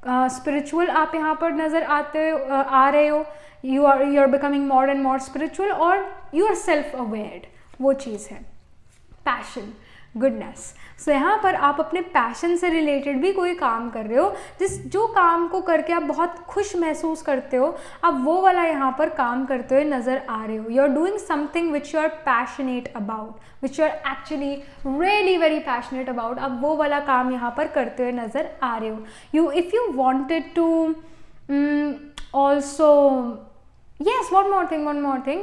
स्पिरिचुअल आप यहाँ पर नज़र आ रहे हो. You are becoming more and more spiritual, और यू आर सेल्फ अवेयर्ड, वो चीज़ है. Passion, goodness. सो यहाँ पर आप अपने पैशन से रिलेटेड भी कोई काम कर रहे हो, जो काम को करके आप बहुत खुश महसूस करते हो, आप वो वाला यहाँ पर काम करते हुए नज़र आ रहे हो। You are doing something which you are passionate about, which you are actually really very passionate about, आप वो वाला काम यहाँ पर करते हुए नज़र आ रहे हो। If you wanted to also, yes, one more thing,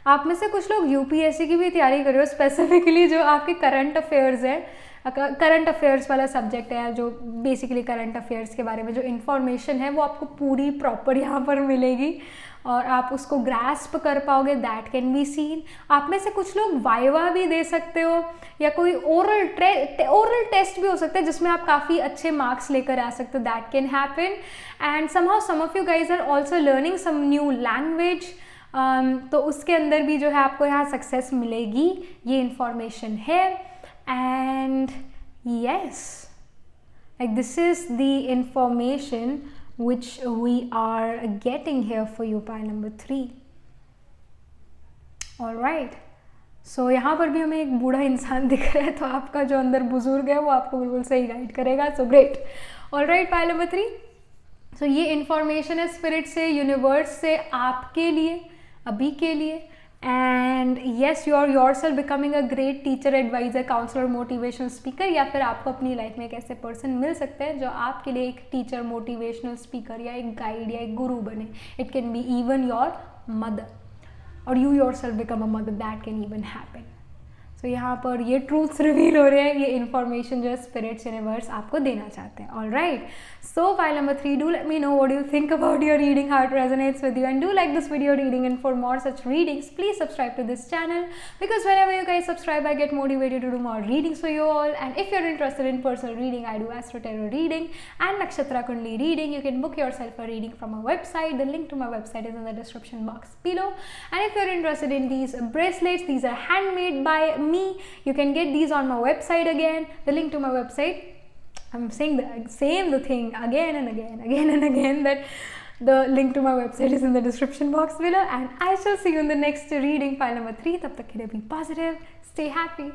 आप में से कुछ लोग यूपीएससी की भी तैयारी कर रहे हो, स्पेसिफिकली जो आपके करंट अफेयर्स है, करंट अफेयर्स वाला सब्जेक्ट है, जो बेसिकली करंट अफेयर्स के बारे में जो इन्फॉर्मेशन है वो आपको पूरी प्रॉपर यहाँ पर मिलेगी और आप उसको ग्रास्प कर पाओगे, दैट कैन बी सीन। आप में से कुछ लोग वाइवा भी दे सकते हो या कोई ओरल टेस्ट भी हो सकता है जिसमें आप काफ़ी अच्छे मार्क्स लेकर आ सकते हो, that can happen. And somehow some of you guys are also learning some new language, तो उसके अंदर भी जो है आपको यहाँ सक्सेस मिलेगी, ये इंफॉर्मेशन है। And yes, like this is the information which we are getting here for you, pile number 3. All right, so यहाँ पर भी हमें एक बूढ़ा इंसान दिख रहा है, तो आपका जो अंदर बुजुर्ग है वो आपको बिल्कुल सही गाइड करेगा, so great. All right, pile number 3. So ये इंफॉर्मेशन है स्पिरिट से, यूनिवर्स से, आपके लिए, अभी के लिए। And yes, you are your self becoming a great teacher, advisor, counsellor, motivational speaker, या फिर आपको अपनी लाइफ में एक ऐसे पर्सन मिल सकते हैं जो आपके लिए एक टीचर, मोटिवेशनल स्पीकर या एक गाइड या एक गुरु बने। It can be even your mother, और you yourself become a mother, that can even happen. So यहाँ पर ये ट्रूथ्स रिवील हो रहे हैं, ये इन्फॉर्मेशन जो है स्पिरिट्स यूनिवर्स आपको देना चाहते हैं। All right, so file number 3, do let me know what you think about your reading, how it resonates with you, and do like this video reading, and for more such readings please subscribe to this channel, because whenever you guys subscribe I get motivated to do more readings for you all. And if you're interested in personal reading, I do astro tarot reading and nakshatra kundli reading. You can book yourself a reading from my website. The link to my website is in the description box below. And if you're interested in these bracelets, these are handmade by me. You can get these on my website again. The link to my website, I'm saying the thing again and again, that the link to my website is in the description box below. And I shall see you in the next reading, file number 3. Tab tak ke liye be positive, stay happy.